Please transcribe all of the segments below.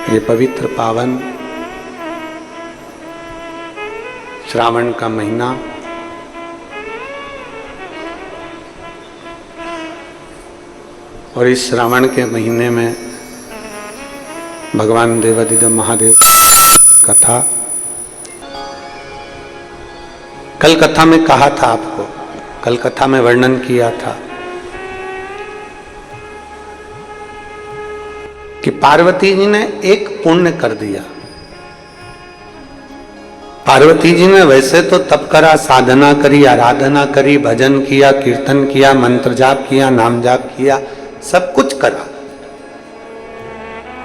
ये पवित्र पावन श्रावण का महीना और इस श्रावण के महीने में भगवान देवाधिदेव महादेव कथा कल कथा में कहा था आपको, कल कथा में वर्णन किया था कि पार्वती जी ने एक पुण्य कर दिया। पार्वती जी ने वैसे तो तप करा, साधना करी, आराधना करी, भजन किया, कीर्तन किया, मंत्र जाप किया, नाम जाप किया, सब कुछ करा,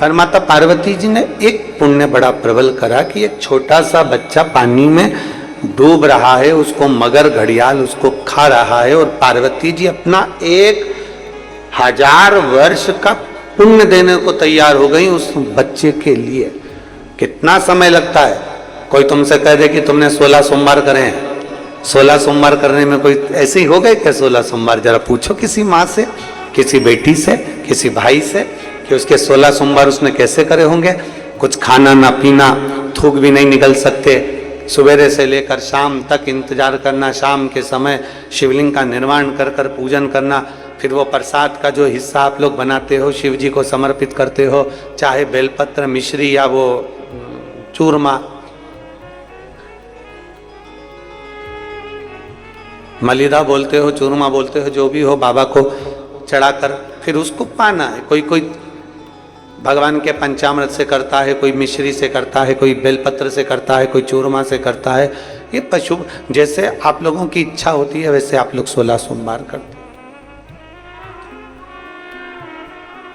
पर माता पार्वती जी ने एक पुण्य बड़ा प्रबल करा कि एक छोटा सा बच्चा पानी में डूब रहा है, उसको मगर घड़ियाल उसको खा रहा है, और पार्वती जी अपना 1000 वर्ष का पुण्य देने को तैयार हो गई उस बच्चे के लिए। कितना समय लगता है? कोई तुमसे कह दे कि तुमने 16 सोमवार करे हैं, 16 सोमवार करने में कोई ऐसे ही हो गए क्या 16 सोमवार? जरा पूछो किसी माँ से, किसी बेटी से, किसी भाई से कि उसके 16 सोमवार उसने कैसे करे होंगे। कुछ खाना ना पीना, थूक भी नहीं निकल सकते, सवेरे से लेकर शाम तक इंतजार करना, शाम के समय शिवलिंग का निर्माण कर कर पूजन करना, फिर वो प्रसाद का जो हिस्सा आप लोग बनाते हो शिव जी को समर्पित करते हो, चाहे बेलपत्र, मिश्री या वो चूरमा, मलिदा बोलते हो, चूरमा बोलते हो, जो भी हो, बाबा को चढ़ाकर फिर उसको पाना है। कोई कोई भगवान के पंचामृत से करता है, कोई मिश्री से करता है, कोई बेलपत्र से करता है, कोई चूरमा से करता है। ये पशु जैसे आप लोगों की इच्छा होती है वैसे आप लोग 16 सोमवार करते हैं।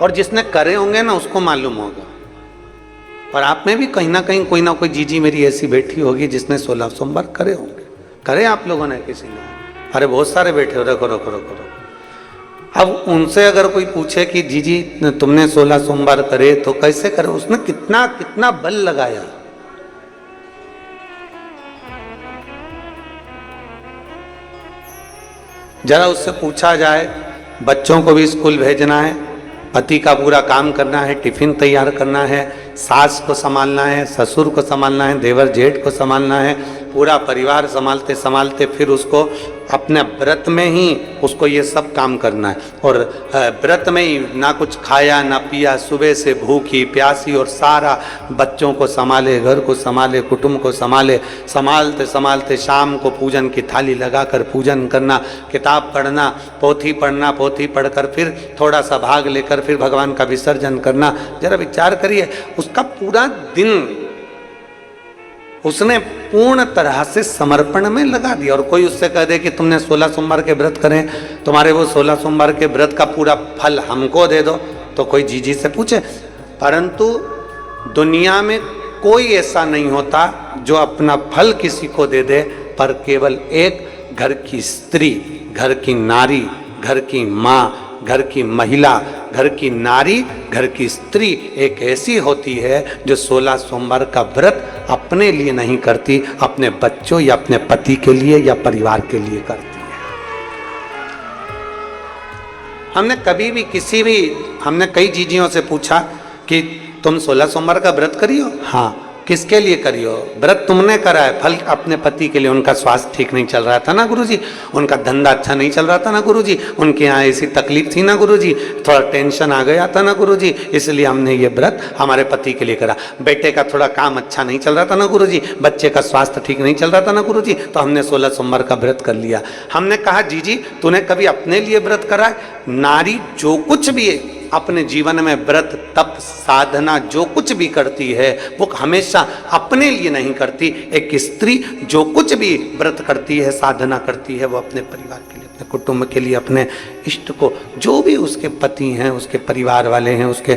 और जिसने करे होंगे ना उसको मालूम होगा, पर आप में भी कहीं ना कहीं कोई ना कोई जीजी मेरी ऐसी बैठी होगी जिसने 16 सोमवार करे होंगे। करे आप लोगों ने? किसी ने? अरे बहुत सारे बैठे हो। रखो रखो रखो रखो। अब उनसे अगर कोई पूछे कि जीजी तुमने 16 सोमवार करे तो कैसे करे, उसने कितना कितना बल लगाया। जरा उससे पूछा जाए, बच्चों को भी स्कूल भेजना है, पति का पूरा काम करना है, टिफिन तैयार करना है, सास को संभालना है, ससुर को संभालना है, देवर जेठ को संभालना है, पूरा परिवार संभालते संभालते फिर उसको अपने व्रत में ही उसको ये सब काम करना है, और व्रत में ही ना कुछ खाया ना पिया, सुबह से भूखी प्यासी, और सारा बच्चों को संभाले, घर को संभाले, कुटुंब को संभाले, संभालते संभालते शाम को पूजन की थाली लगाकर पूजन करना, किताब पढ़ना, पोथी पढ़ना, पोथी पढ़कर फिर थोड़ा सा भाग लेकर फिर भगवान का विसर्जन करना। जरा विचार करिए, उसका पूरा दिन उसने पूर्ण तरह से समर्पण में लगा दिया। और कोई उससे कह दे कि तुमने 16 सोमवार के व्रत करें, तुम्हारे वो 16 सोमवार के व्रत का पूरा फल हमको दे दो, तो कोई जीजी से पूछे। परंतु दुनिया में कोई ऐसा नहीं होता जो अपना फल किसी को दे दे, पर केवल एक घर की स्त्री, घर की नारी, घर की माँ, घर की महिला, घर की नारी, घर की स्त्री एक ऐसी होती है जो 16 सोमवार का व्रत अपने लिए नहीं करती, अपने बच्चों या अपने पति के लिए या परिवार के लिए करती है। हमने कई जीजियों से पूछा कि तुम 16 सोमवार का व्रत करियो? हाँ। किसके लिए करियो? व्रत तुमने करा है, फल अपने पति के लिए। उनका स्वास्थ्य ठीक नहीं चल रहा था ना गुरुजी, उनका धंधा अच्छा नहीं चल रहा था ना गुरुजी, उनके यहाँ ऐसी तकलीफ थी ना गुरुजी, थोड़ा टेंशन आ गया था ना गुरुजी, इसलिए हमने ये व्रत हमारे पति के लिए करा। बेटे का थोड़ा काम अच्छा नहीं चल रहा था ना गुरुजी, बच्चे का स्वास्थ्य ठीक नहीं चल रहा था ना गुरुजी, तो हमने 16 सोमवार का व्रत कर लिया। हमने कहा जीजी तूने कभी अपने लिए व्रत करा है? नारी जो कुछ भी है अपने जीवन में, व्रत तप साधना जो कुछ भी करती है वो हमेशा अपने लिए नहीं करती। एक स्त्री जो कुछ भी व्रत करती है, साधना करती है, वो अपने परिवार के लिए, अपने कुटुंब के लिए, अपने इष्ट को, जो भी उसके पति हैं, उसके परिवार वाले हैं, उसके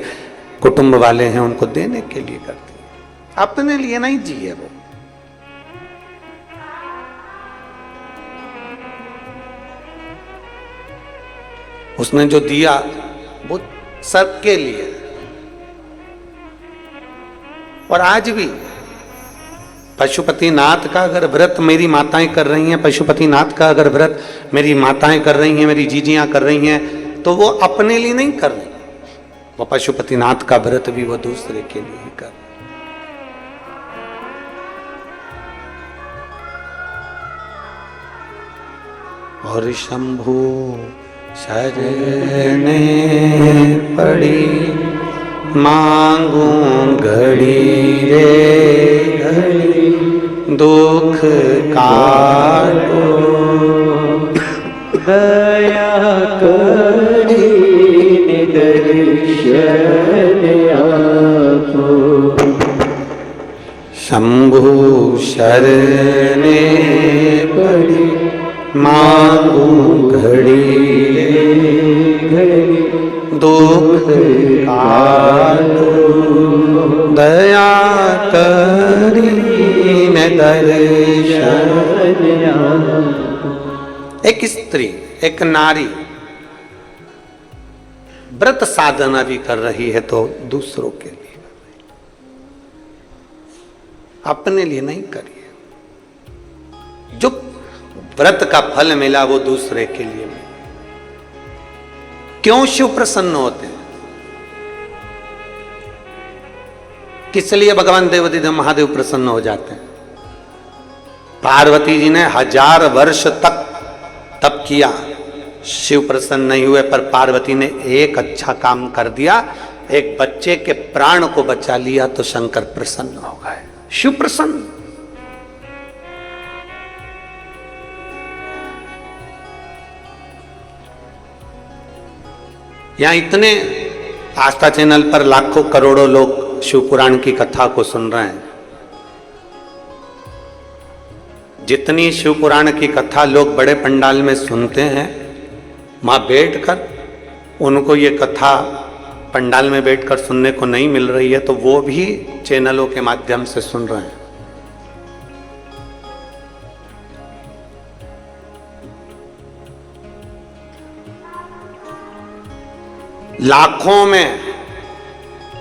कुटुंब वाले हैं, उनको देने के लिए करती है, अपने लिए नहीं जिए वो। उसने जो दिया वो सबके लिए। और आज भी पशुपतिनाथ का अगर व्रत मेरी माताएं कर रही हैं, पशुपतिनाथ का अगर व्रत मेरी माताएं कर रही हैं, मेरी जीजियां कर रही हैं, तो वो अपने लिए नहीं कर रही, वो पशुपतिनाथ का व्रत भी वो दूसरे के लिए ही कर। और शंभु शरणे पड़ी मांगू घड़ी रे घड़ी दुख काटो दया करी दर्शन आपो। शंभु शरणे पड़ी मांगू घड़ी घड़ी दुख काटो दया करी मैं दर्शन। एक स्त्री, एक नारी व्रत साधना भी कर रही है तो दूसरों के लिए, अपने लिए नहीं करिए। जो व्रत का फल मिला वो दूसरे के लिए मिला। क्यों शिव प्रसन्न होते हैं? किस लिए भगवान देवाधिदेव महादेव प्रसन्न हो जाते हैं? पार्वती जी ने 1000 वर्ष तक तप किया, शिव प्रसन्न नहीं हुए, पर पार्वती ने एक अच्छा काम कर दिया, एक बच्चे के प्राण को बचा लिया तो शंकर प्रसन्न हो गए, शिव प्रसन्न। यहां इतने आस्था चैनल पर लाखों करोड़ों लोग शिव पुराण की कथा को सुन रहे हैं। जितनी शिव पुराण की कथा लोग बड़े पंडाल में सुनते हैं, वहां बैठकर उनको ये कथा पंडाल में बैठकर सुनने को नहीं मिल रही है, तो वो भी चैनलों के माध्यम से सुन रहे हैं।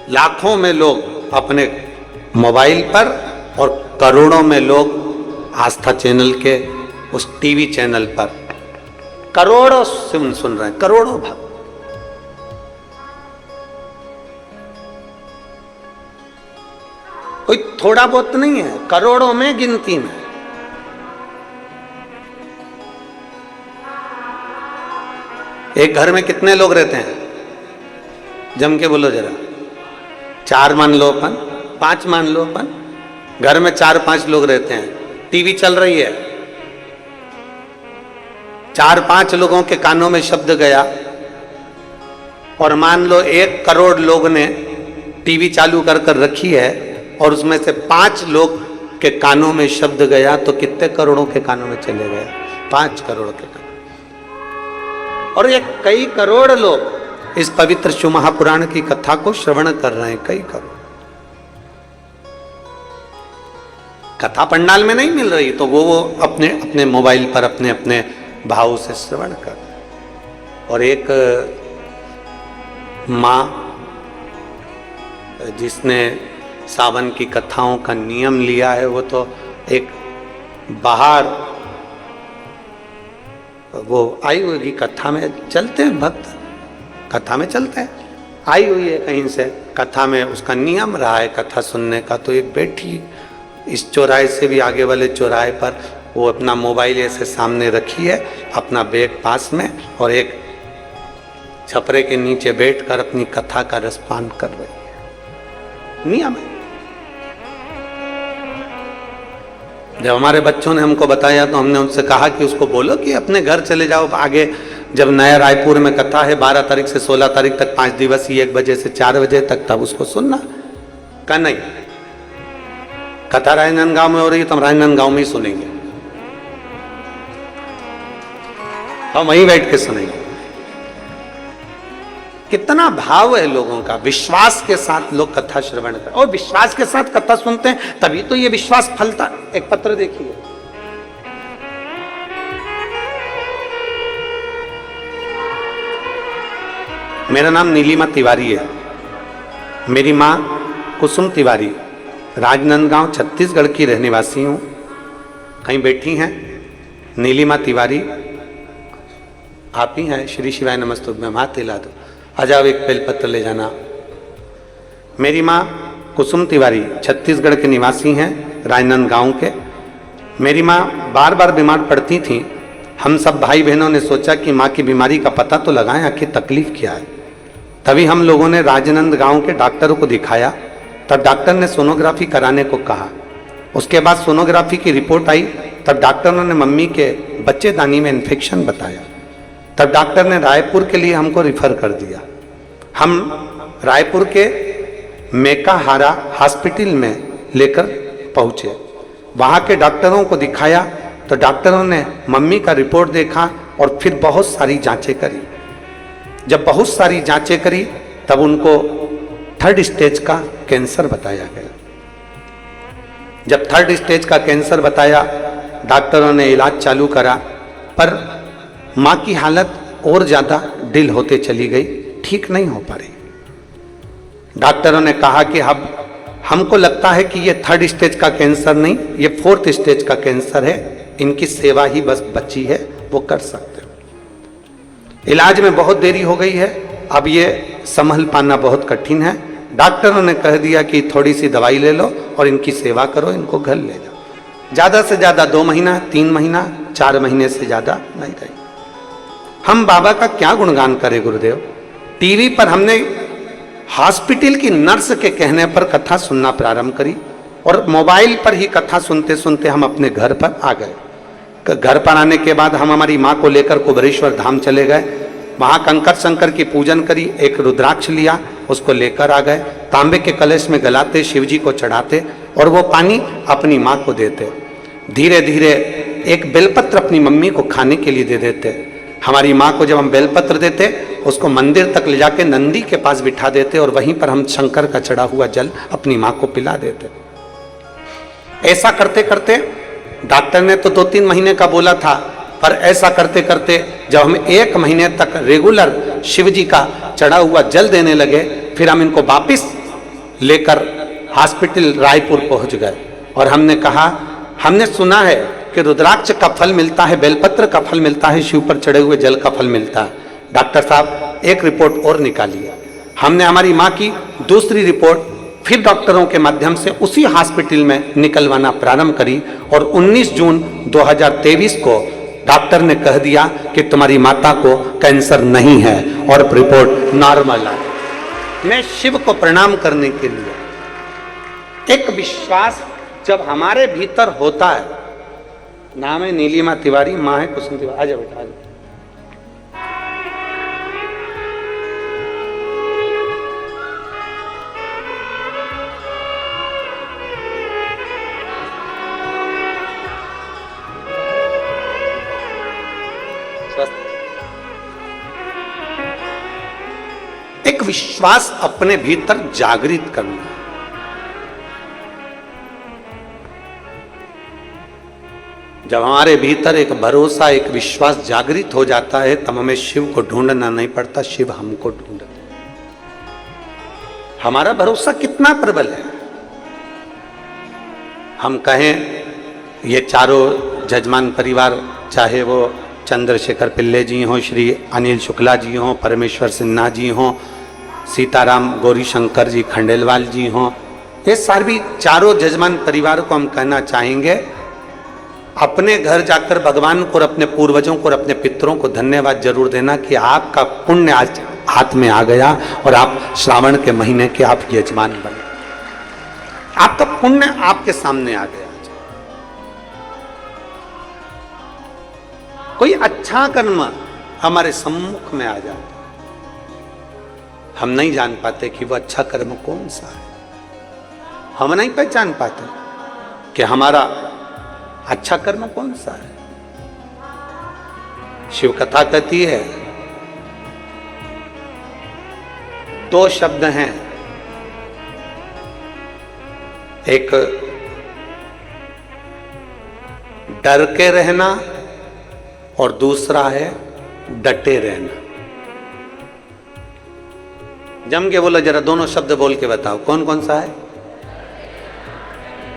लाखों में लोग अपने मोबाइल पर और करोड़ों में लोग आस्था चैनल के उस टीवी चैनल पर करोड़ों सुन रहे हैं, करोड़ों भक्त। कोई थोड़ा बहुत नहीं है, करोड़ों में गिनती में। एक घर में कितने लोग रहते हैं? जम के बोलो जरा। 4 मान लो अपन, 5 मान लो अपन। घर में 4-5 लोग रहते हैं, टीवी चल रही है, 4-5 लोगों के कानों में शब्द गया, और मान लो 1 करोड़ लोग ने टीवी चालू कर रखी है, और उसमें से 5 लोग के कानों में शब्द गया, तो कितने करोड़ों के कानों में चले गए? 5 करोड़ के कानों। और ये कई करोड़ लोग इस पवित्र शिव महापुराण की कथा को श्रवण कर रहे हैं, कई करोड़। कथा पंडाल में नहीं मिल रही तो वो अपने अपने मोबाइल पर अपने अपने भाव से श्रवण कर। और एक माँ जिसने सावन की कथाओं का नियम लिया है, वो तो एक बाहर वो आई हुई कथा में चलते हैं, भक्त कथा में चलते हैं, आई हुई है कहीं से, कथा में उसका नियम रहा है कथा सुनने का। तो एक बैठी इस चौराहे से भी आगे वाले चौराहे पर, वो अपना मोबाइल ऐसे सामने रखी है, अपना बैग पास में, और एक छपरे के नीचे बैठकर अपनी कथा का रसपान कर रही है। नियम है। जब हमारे बच्चों ने हमको बताया तो हमने उनसे कहा कि उसको बोलो कि अपने घर चले जाओ आगे। जब नया रायपुर में कथा है 12 तारीख से 16 तारीख तक 5 दिवसीय 1 बजे से 4 बजे तक, तब उसको सुनना। का नहीं, कथा राजनांदगांव में हो रही है तो हम राजनांदगांव में ही सुनेंगे, हम वहीं बैठ के सुनेंगे। कितना भाव है लोगों का, विश्वास के साथ लोग कथा श्रवण कर, और विश्वास के साथ कथा सुनते हैं तभी तो ये विश्वास फलता। एक पत्र देखिए, मेरा नाम नीलिमा तिवारी है, मेरी मां कुसुम तिवारी, राजनांदगांव छत्तीसगढ़ की रहने वासी हूं। कहीं बैठी हैं नीलिमा तिवारी, आप ही हैं। श्री शिवाय नमस्तुभ्यम, हाथ हिला दो। आ जाओ, एक बेलपत्र ले जाना। मेरी माँ कुसुम तिवारी छत्तीसगढ़ के निवासी हैं, राजनांदगांव के। मेरी माँ बार बार बीमार पड़ती थी। हम सब भाई बहनों ने सोचा कि माँ की बीमारी का पता तो लगाएं, आखिर तकलीफ क्या है। तभी हम लोगों ने राजनांदगांव के डॉक्टरों को दिखाया। तब डॉक्टर ने सोनोग्राफी कराने को कहा। उसके बाद सोनोग्राफी की रिपोर्ट आई। तब डॉक्टरों ने मम्मी के बच्चेदानी में इन्फेक्शन बताया। तब डॉक्टर ने रायपुर के लिए हमको रिफ़र कर दिया। हम रायपुर के मेकाहारा हॉस्पिटल में लेकर पहुँचे। वहाँ के डॉक्टरों को दिखाया तो डॉक्टरों ने मम्मी का रिपोर्ट देखा और फिर बहुत सारी जांचें करी। जब बहुत सारी जांचें करी तब उनको 3rd स्टेज का कैंसर बताया गया। जब 3rd स्टेज का कैंसर बताया, डॉक्टरों ने इलाज चालू करा, पर माँ की हालत और ज़्यादा डिल होते चली गई, ठीक नहीं हो पा रही। डॉक्टरों ने कहा कि अब हमको लगता है कि ये 3rd स्टेज का कैंसर नहीं, ये 4th स्टेज का कैंसर है, इनकी सेवा ही बस बची है, वो कर सकते हो। इलाज में बहुत देरी हो गई है, अब ये संभल पाना बहुत कठिन है। डॉक्टरों ने कह दिया कि थोड़ी सी दवाई ले लो और इनकी सेवा करो, इनको घर ले जाओ। ज़्यादा से ज़्यादा 2 महीना, 3 महीना, 4 महीने से ज़्यादा नहीं रही। हम बाबा का क्या गुणगान करें गुरुदेव। टीवी पर हमने हॉस्पिटल की नर्स के कहने पर कथा सुनना प्रारंभ करी और मोबाइल पर ही कथा सुनते सुनते हम अपने घर पर आ गए। घर पर आने के बाद हम हमारी माँ को लेकर कुबेरेश्वर धाम चले गए। वहाँ कंकर शंकर की पूजन करी, एक रुद्राक्ष लिया, उसको लेकर आ गए। तांबे के कलश में गलाते, शिव जी को चढ़ाते और वो पानी अपनी माँ को देते। धीरे धीरे एक बेलपत्र अपनी मम्मी को खाने के लिए दे देते। हमारी माँ को जब हम बेलपत्र देते, उसको मंदिर तक ले जाके नंदी के पास बिठा देते और वहीं पर हम शंकर का चढ़ा हुआ जल अपनी माँ को पिला देते। ऐसा करते करते डॉक्टर ने तो 2-3 महीने का बोला था, पर ऐसा करते करते जब हम 1 महीने तक रेगुलर शिव जी का चढ़ा हुआ जल देने लगे, फिर हम इनको वापिस लेकर हॉस्पिटल रायपुर पहुंच गए। और हमने कहा, हमने सुना है कि रुद्राक्ष का फल मिलता है, बेलपत्र का फल मिलता है, शिव पर चढ़े हुए जल का फल मिलता है। डॉक्टर साहब एक रिपोर्ट और निकालिए। हमने हमारी माँ की दूसरी रिपोर्ट फिर डॉक्टरों के माध्यम से उसी हॉस्पिटल में निकलवाना प्रारंभ करी और 19 जून 2023 को डॉक्टर ने कह दिया कि तुम्हारी माता को कैंसर नहीं है और रिपोर्ट नॉर्मल है। मैं शिव को प्रणाम करने के लिए, एक विश्वास जब हमारे भीतर होता है। नाम है नीलिमा तिवारी, माँ है कुसुम तिवारी। आजा बेटा आजा। एक विश्वास अपने भीतर जागृत करना। जब हमारे भीतर एक भरोसा, एक विश्वास जागृत हो जाता है, तब हमें शिव को ढूंढना नहीं पड़ता, शिव हमको ढूंढते। हमारा भरोसा कितना प्रबल है। हम कहें ये चारों जजमान परिवार, चाहे वो चंद्रशेखर पिल्ले जी हों, श्री अनिल शुक्ला जी हों, परमेश्वर सिन्हा जी हों, सीताराम गौरी शंकर जी खंडेलवाल जी हों, ये सारी चारों जजमान परिवार को हम कहना चाहेंगे, अपने घर जाकर भगवान को और अपने पूर्वजों को और अपने पितरों को धन्यवाद जरूर देना कि आपका पुण्य आज हाथ में आ गया और आप श्रावण के महीने के आप यजमान बने। आपका पुण्य आपके सामने आ गया। कोई अच्छा कर्म हमारे सम्मुख में आ जाता, हम नहीं जान पाते कि वो अच्छा कर्म कौन सा है। हम नहीं पहचान पाते कि हमारा अच्छा कर्म कौन सा है। शिव कथा कहती है, 2 शब्द हैं, एक डर के रहना और दूसरा है डटे रहना। जम के बोलो जरा, दोनों शब्द बोल के बताओ कौन कौन सा है।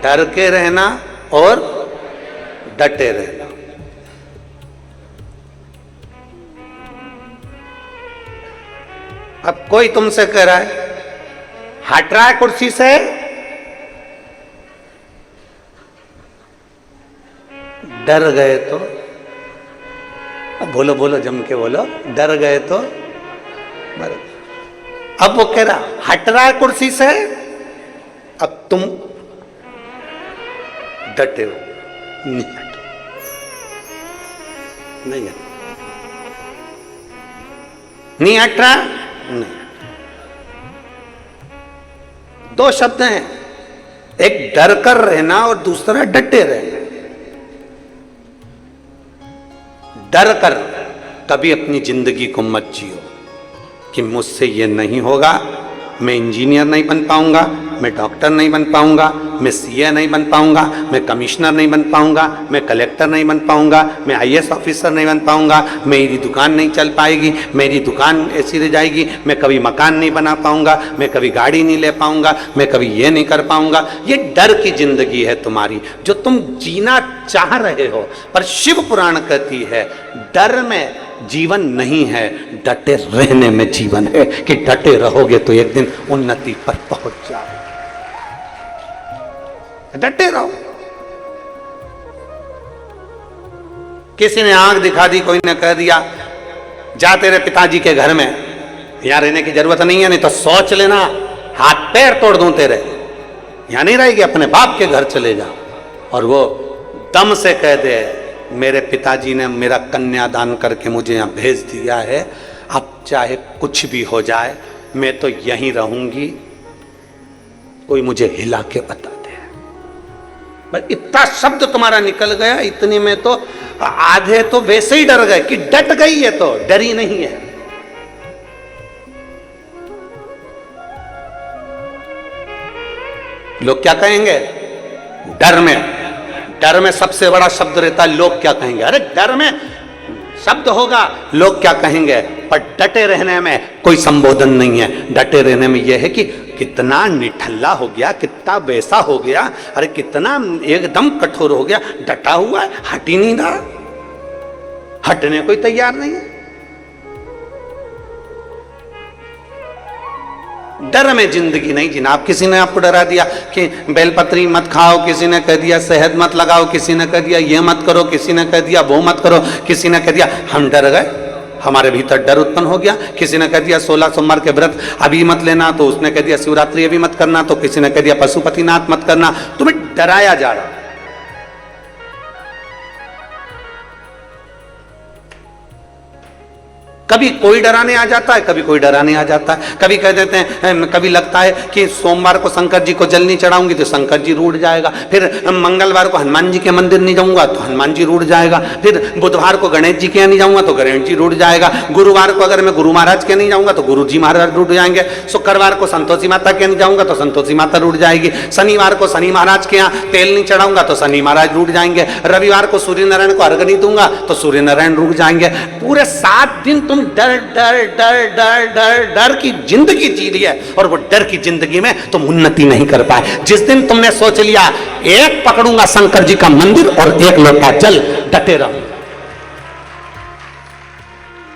डर के रहना और डटे रहना। अब कोई तुमसे कह रहा है हट रहा है कुर्सी से, डर गए तो, बोलो बोलो जम के बोलो, डर गए तो। अब वो कह रहा हट रहा है कुर्सी से, अब तुम डटे हो, नहीं हट, नहीं हट, नहीं हट रहा, नहीं। दो शब्द हैं, एक डर कर रहना और दूसरा डटे रहना। डर कर कभी अपनी जिंदगी को मत जियो कि मुझसे ये नहीं होगा, मैं इंजीनियर नहीं बन पाऊंगा, मैं डॉक्टर नहीं बन पाऊंगा, मैं सीए नहीं बन पाऊंगा, मैं कमिश्नर नहीं बन पाऊंगा, मैं कलेक्टर नहीं बन पाऊंगा, मैं आईएएस ऑफिसर नहीं बन पाऊंगा, मेरी दुकान नहीं चल पाएगी, मेरी दुकान ऐसी रह जाएगी, मैं कभी मकान नहीं बना पाऊंगा, मैं कभी गाड़ी नहीं ले पाऊंगा, मैं कभी ये नहीं कर पाऊंगा। ये डर की जिंदगी है तुम्हारी जो तुम जीना चाह रहे हो। पर शिव पुराण कहती है डर में जीवन नहीं है, डटे रहने में जीवन है, कि डटे रहोगे तो एक दिन उन्नति पर पहुंच जाओ। डटे रहो। किसी ने आंख दिखा दी, कोई ने कह दिया जा तेरे पिताजी के घर में, यहां रहने की जरूरत नहीं है, नहीं तो सोच लेना हाथ पैर तोड़ दूं तेरे, यहां नहीं रहेगी, अपने बाप के घर चले जा। और वो दम से कह दे मेरे पिताजी ने मेरा कन्यादान करके मुझे यहाँ भेज दिया है, अब चाहे कुछ भी हो जाए मैं तो यहीं रहूंगी, कोई मुझे हिला के बता दे। बस इतना शब्द तुम्हारा निकल गया, इतने में तो आधे तो वैसे ही डर गए कि डट गई है, तो डरी नहीं है। लोग क्या कहेंगे डर में सबसे बड़ा शब्द रहता है लोग क्या कहेंगे। अरे डर में शब्द होगा लोग क्या कहेंगे, पर डटे रहने में कोई संबोधन नहीं है। डटे रहने में यह है कि कितना निठल्ला हो गया, कितना वैसा हो गया, अरे कितना एकदम कठोर हो गया, डटा हुआ है, हट ही नहीं रहा, हटने कोई तैयार नहीं है। डर में जिंदगी नहीं जीना। आप किसी ने आपको डरा दिया कि बेलपत्री मत खाओ, किसी ने कह दिया शहद मत लगाओ, किसी ने कह दिया ये मत करो, किसी ने कह दिया वो मत करो, किसी ने कह दिया, हम डर गए, हमारे भीतर डर उत्पन्न हो गया। किसी ने कह दिया 16 सोमवार के व्रत अभी मत लेना, तो उसने कह दिया शिवरात्रि अभी मत करना, तो किसी ने कह दिया पशुपतिनाथ मत करना। तुम्हें डराया जा रहा। कभी कोई डराने आ जाता है, कभी कोई डराने आ जाता है। कभी कह देते हैं, कभी लगता है कि सोमवार को शंकर जी को जल नहीं चढ़ाऊंगी तो शंकर जी रूठ जाएगा, फिर मंगलवार को हनुमान जी के मंदिर नहीं जाऊंगा तो हनुमान जी रूठ जाएगा, फिर बुधवार को गणेश जी के यहाँ नहीं जाऊंगा तो गणेश जी रूठ जाएगा, गुरुवार को अगर मैं गुरु महाराज के नहीं जाऊंगा तो गुरु जी महाराज रूठ जाएंगे, शुक्रवार को संतोषी माता के नहीं जाऊंगा तो संतोषी माता रूठ जाएगी, शनिवार को शनि महाराज के यहाँ तेल नहीं चढ़ाऊंगा तो शनि महाराज रूठ जाएंगे, रविवार को सूर्य नारायण को अर्घ नहीं दूंगा तो सूर्य नारायण रूठ जाएंगे। पूरे 7 दिन तुम डर डर डर डर डर डर की जिंदगी जी रही है, और वो डर की जिंदगी में तुम उन्नति नहीं कर पाए। जिस दिन तुमने सोच लिया एक पकड़ूंगा शंकर जी का मंदिर और एक लोटा जल, डटे रहो।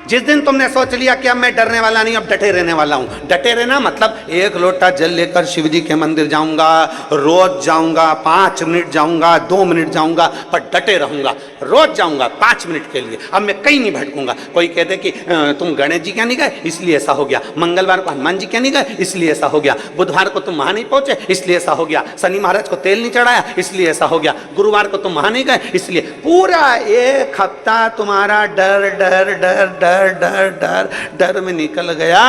जिस दिन तुमने सोच लिया कि अब मैं डरने वाला नहीं, अब डटे रहने वाला हूं। डटे रहना मतलब 1 लोटा जल लेकर शिव जी के मंदिर जाऊंगा, रोज जाऊंगा, 5 मिनट जाऊंगा, 2 मिनट जाऊंगा, पर डटे रहूंगा। रोज जाऊंगा 5 मिनट के लिए, अब मैं कहीं नहीं भटकूंगा। कोई कहते कि तुम गणेश जी क्या नहीं गए इसलिए ऐसा हो गया, मंगलवार को हनुमान जी क्या नहीं गए इसलिए ऐसा हो गया, बुधवार को तुम वहां नहीं पहुंचे इसलिए ऐसा हो गया, शनि महाराज को तेल नहीं चढ़ाया इसलिए ऐसा हो गया, गुरुवार को तुम वहां नहीं गए इसलिए। पूरा 1 हफ्ता तुम्हारा डर डर डर डर डर डर डर में निकल गया।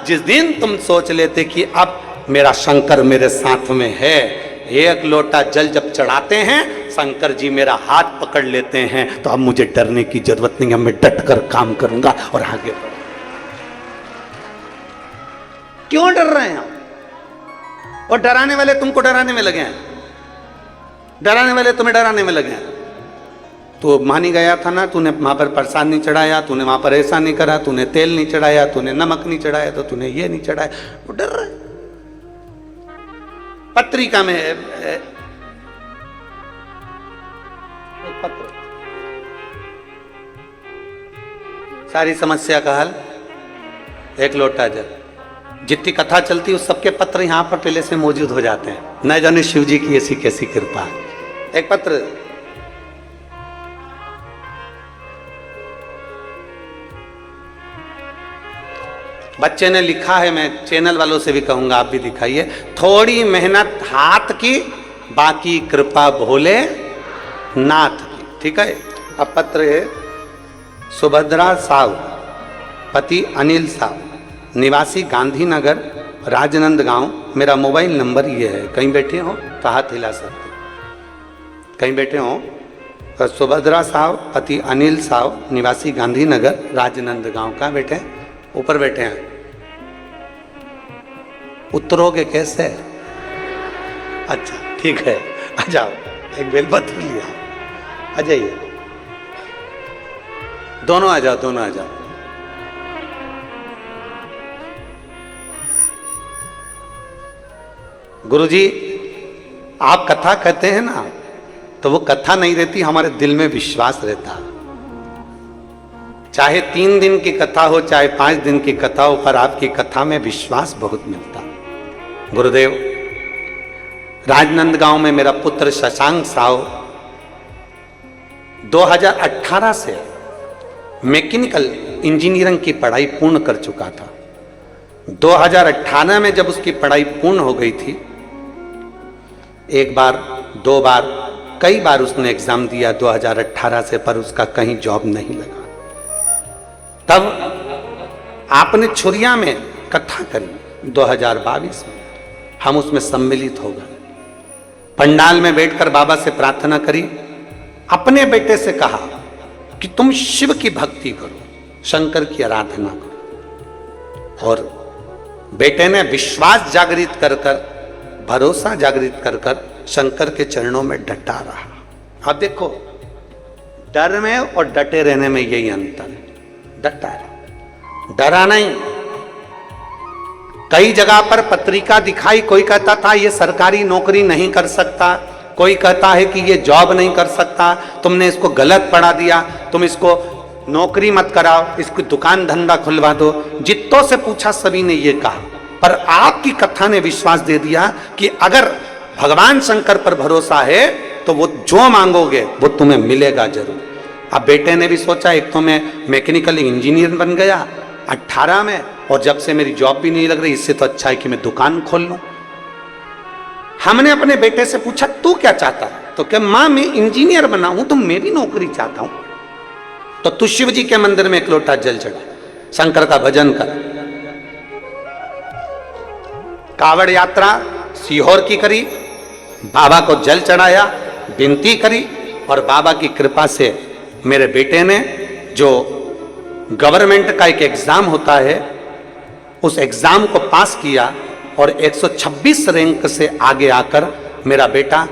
जिस दिन तुम सोच लेते कि अब मेरा शंकर मेरे साथ में है, 1 लोटा जल जब चढ़ाते हैं शंकर जी मेरा हाथ पकड़ लेते हैं, तो अब मुझे डरने की जरूरत नहीं है, मैं डट कर काम करूंगा और आगे बढ़ूंगा। क्यों डर रहे हैं? और डराने वाले तुमको डराने में लगे हैं, डराने वाले तुम्हें डराने में लगे हैं। तो मानी गया था ना, तूने वहां पर प्रसाद नहीं चढ़ाया, तूने वहां पर ऐसा नहीं करा, तूने तेल नहीं चढ़ाया, तूने नमक नहीं चढ़ाया, तो तूने ये नहीं चढ़ाया। वो डर रहा है। पत्रिका में पत्र, सारी समस्या का हल 1 लोटा जल, जितनी कथा चलती है उस सबके पत्र यहाँ पर पहले से मौजूद हो जाते हैं। न जाने शिव जी की ऐसी कैसी कृपा है। एक पत्र बच्चे ने लिखा है, मैं चैनल वालों से भी कहूंगा आप भी दिखाइए। थोड़ी मेहनत हाथ की, बाकी कृपा भोले नाथ की। ठीक है। अब पत्र है सुभद्रा साव, पति अनिल साव, निवासी गांधीनगर राजनंद गांव। मेरा मोबाइल नंबर ये है। कहीं बैठे हो तो हाथ हिला सकते, कहीं बैठे हो तो सुभद्रा साव, पति अनिल साव, निवासी गांधीनगर राजनंद गांव। का बैठे? ऊपर बैठे हैं। उतरोगे कैसे? अच्छा ठीक है, आ जाओ। एक बेलपत्र लिया, आ जाइए। दोनों आ जाओ, दोनों आ जाओ। गुरुजी आप कथा कहते हैं ना, तो वो कथा नहीं रहती, हमारे दिल में विश्वास रहता। चाहे 3 दिन की कथा हो, चाहे 5 दिन की कथा हो, पर आपकी कथा में विश्वास बहुत मिलता। गुरुदेव, राजनंद गांव में मेरा पुत्र शशांक साव 2018 से मैकेनिकल इंजीनियरिंग की पढ़ाई पूर्ण कर चुका था। 2018 में जब उसकी पढ़ाई पूर्ण हो गई थी, एक बार, 2 बार, कई बार उसने एग्जाम दिया 2018 से, पर उसका कहीं जॉब नहीं लगा। तब आपने छुरिया में कथा करी 2022 में, हम उसमें सम्मिलित हो गए। पंडाल में बैठकर बाबा से प्रार्थना करी, अपने बेटे से कहा कि तुम शिव की भक्ति करो, शंकर की आराधना करो। और बेटे ने विश्वास जागृत कर कर, भरोसा जागृत कर कर शंकर के चरणों में डटा रहा। अब देखो, डर में और डटे रहने में यही अंतर है। डटा है, डरा नहीं। कई जगह पर पत्रिका दिखाई, कोई कहता था ये सरकारी नौकरी नहीं कर सकता, कोई कहता है कि ये जॉब नहीं कर सकता, तुमने इसको गलत पढ़ा दिया, तुम इसको नौकरी मत कराओ, इसको दुकान धंधा खुलवा दो। जितों से पूछा सभी ने ये कहा, पर आपकी कथा ने विश्वास दे दिया कि अगर भगवान शंकर पर भरोसा है तो वो जो मांगोगे वो तुम्हें मिलेगा जरूर। अब बेटे ने भी सोचा, एक तो मैं मैकेनिकल इंजीनियर बन गया 18 में, और जब से मेरी जॉब भी नहीं लग रही, इससे तो अच्छा है कि मैं दुकान खोल लूं। हमने अपने बेटे से पूछा तू क्या चाहता है, तो क्या मां मैं इंजीनियर बना हूं, तो मैं भी नौकरी चाहता हूं। तो तू शिव जी के मंदिर में एक लोटा जल चढ़ा, शंकर का भजन कर। कावड़ यात्रा सीहोर की करी, बाबा को जल चढ़ाया, विनती करी, और बाबा की कृपा से मेरे बेटे ने, जो गवर्नमेंट का एक एग्जाम होता है, उस एग्जाम को पास किया और 126 रैंक से आगे आकर मेरा बेटा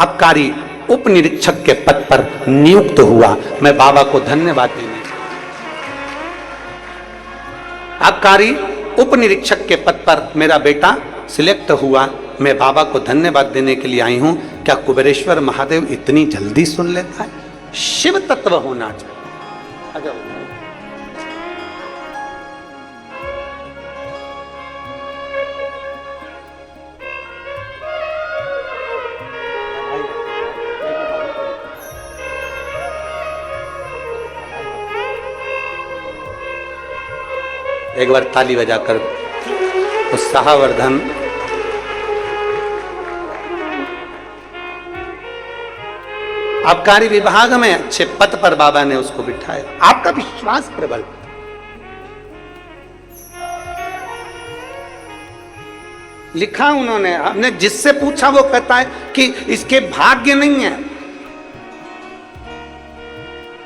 आबकारी उप निरीक्षक के पद पर नियुक्त हुआ। मैं बाबा को धन्यवाद देने, आबकारी उप निरीक्षक के पद पर मेरा बेटा सिलेक्ट हुआ। मैं बाबा को धन्यवाद देने के लिए आई हूं। क्या कुबेरेश्वर महादेव इतनी जल्दी सुन लेता है? शिव तत्व होना चाहिए। एक बार ताली बजाकर उत्साहवर्धन। आबकारी विभाग में अच्छे पद पर बाबा ने उसको बिठाया। आपका विश्वास प्रबल। लिखा उन्होंने, हमने जिससे पूछा वो कहता है कि इसके भाग्य नहीं है।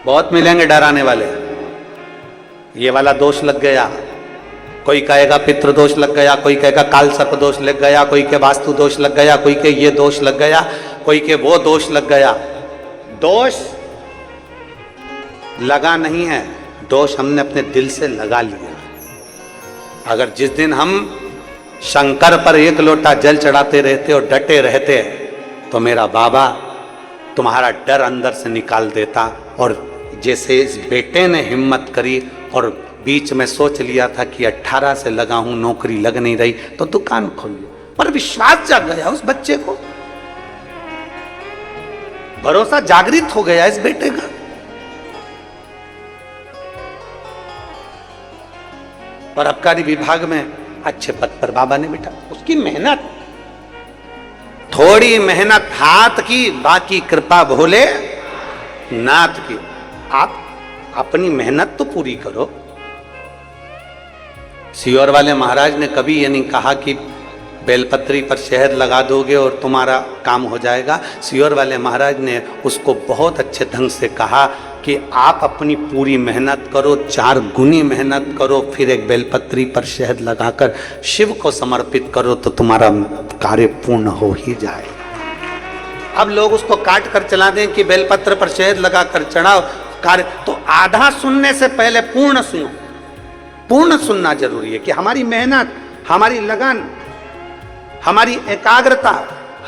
बहुत मिलेंगे डराने वाले, ये वाला दोष लग गया, कोई कहेगा पितृ दोष लग गया, कोई कहेगा काल सर्प दोष लग गया, कोई के वास्तु दोष लग गया, कोई के ये दोष लग गया, कोई के वो दोष लग गया। दोष लगा नहीं है, दोष हमने अपने दिल से लगा लिया। अगर जिस दिन हम शंकर पर एक लोटा जल चढ़ाते रहते और डटे रहते, तो मेरा बाबा तुम्हारा डर अंदर से निकाल देता। और जैसे इस बेटे ने हिम्मत करी और बीच में सोच लिया था कि 18 से लगा हूं, नौकरी लग नहीं रही तो दुकान खोल लो, पर विश्वास जाग गया उस बच्चे को, भरोसा जागृत हो गया इस बेटे का। और आबकारी विभाग में अच्छे पद पर बाबा ने बिठा। उसकी मेहनत, थोड़ी मेहनत हाथ की, बाकी कृपा भोले नाथ की। आप अपनी मेहनत तो पूरी करो। सियोर वाले महाराज ने कभी ये नहीं कहा कि बेलपत्री पर शहद लगा दोगे और तुम्हारा काम हो जाएगा। सियोर वाले महाराज ने उसको बहुत अच्छे ढंग से कहा कि आप अपनी पूरी मेहनत करो, 4 गुनी मेहनत करो, फिर एक बेलपत्री पर शहद लगाकर शिव को समर्पित करो तो तुम्हारा कार्य पूर्ण हो ही जाएगा। अब लोग उसको काट कर चला दें कि बेलपत्र पर शहद लगाकर चढ़ाओ कार्य, तो आधा सुनने से पहले पूर्ण सुनो। पूर्ण सुनना जरूरी है कि हमारी मेहनत, हमारी लगन, हमारी एकाग्रता,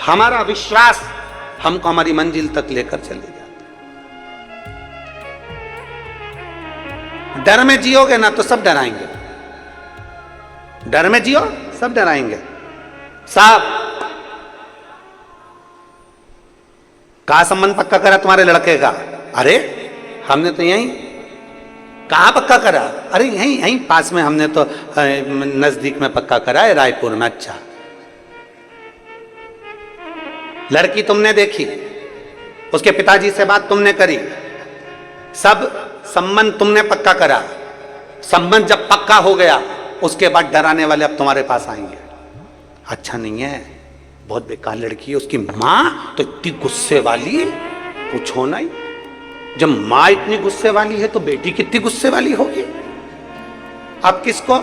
हमारा विश्वास हमको हमारी मंजिल तक लेकर चले जाते। डर में जियोगे ना तो सब डराएंगे, डर में जियो सब डराएंगे। साहब कहा संबंध पक्का करा तुम्हारे लड़के का? अरे हमने तो यहीं। कहाँ पक्का करा? अरे यहीं यहीं पास में, हमने तो नजदीक में पक्का करा है, रायपुर में। अच्छा, लड़की तुमने देखी, उसके पिताजी से बात तुमने करी, सब संबंध तुमने पक्का करा। संबंध जब पक्का हो गया उसके बाद डराने वाले अब तुम्हारे पास आएंगे। अच्छा नहीं है, बहुत बेकार लड़की है। उसकी माँ तो इतनी गुस्से वाली, पूछो नहीं। जब माँ इतनी गुस्से वाली है तो बेटी कितनी गुस्से वाली होगी। अब किसको?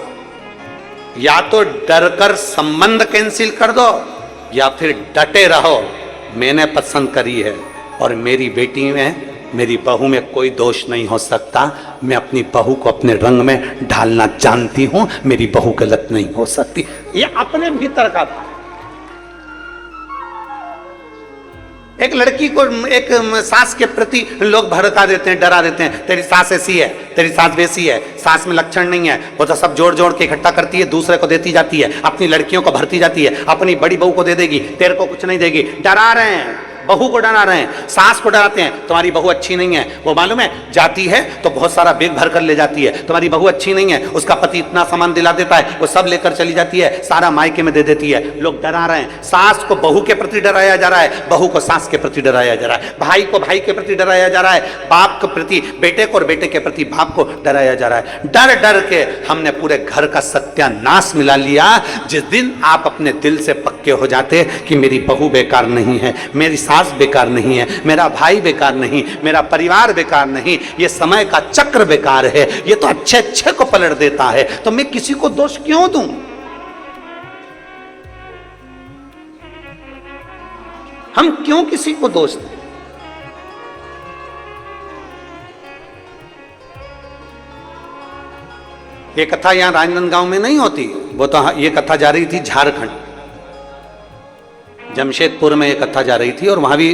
या तो डर कर संबंध कैंसिल कर दो या फिर डटे रहो, मैंने पसंद करी है और मेरी बेटी में, मेरी बहू में कोई दोष नहीं हो सकता। मैं अपनी बहू को अपने रंग में ढालना जानती हूं, मेरी बहू गलत नहीं हो सकती। ये अपने भीतर का था। एक लड़की को एक सास के प्रति लोग भड़का देते हैं, डरा देते हैं, तेरी सास ऐसी है, तेरी सास वैसी है, सास में लक्षण नहीं है, वो तो सब जोड़ जोड़ के इकट्ठा करती है, दूसरे को देती जाती है, अपनी लड़कियों को भरती जाती है, अपनी बड़ी बहू को दे देगी, तेरे को कुछ नहीं देगी। डरा रहे हैं, बहू को डरा रहे हैं, सास को डराते हैं, तुम्हारी बहू अच्छी नहीं है। वो मालूम है जाती है तो बहुत सारा बैग भर कर ले जाती है, तुम्हारी बहू अच्छी नहीं है, उसका पति इतना सामान दिला देता है, वो सब लेकर चली जाती है, सारा मायके में दे देती है। लोग डरा रहे हैं, सास को बहू के प्रति डराया जा रहा है, बहू को सास के प्रति डराया जा रहा है, भाई को भाई के प्रति डराया जा रहा है, बाप के प्रति बेटे को और बेटे के प्रति बाप को डराया जा रहा है। डर डर के हमने पूरे घर का सत्यानाश मिला लिया। जिस दिन आप अपने दिल से पक्के हो जाते कि मेरी बहू बेकार नहीं है, मेरी सास बेकार नहीं है, मेरा भाई बेकार नहीं, मेरा परिवार बेकार नहीं, ये समय का चक्र बेकार है, ये तो अच्छे अच्छे को पलट देता है, तो मैं किसी को दोष क्यों दूं? हम क्यों किसी को दोष दें? ये कथा यहां राजनांदगांव में नहीं होती, वो तो ये कथा जा रही थी झारखंड, जमशेदपुर में ये कथा जा रही थी और वहां भी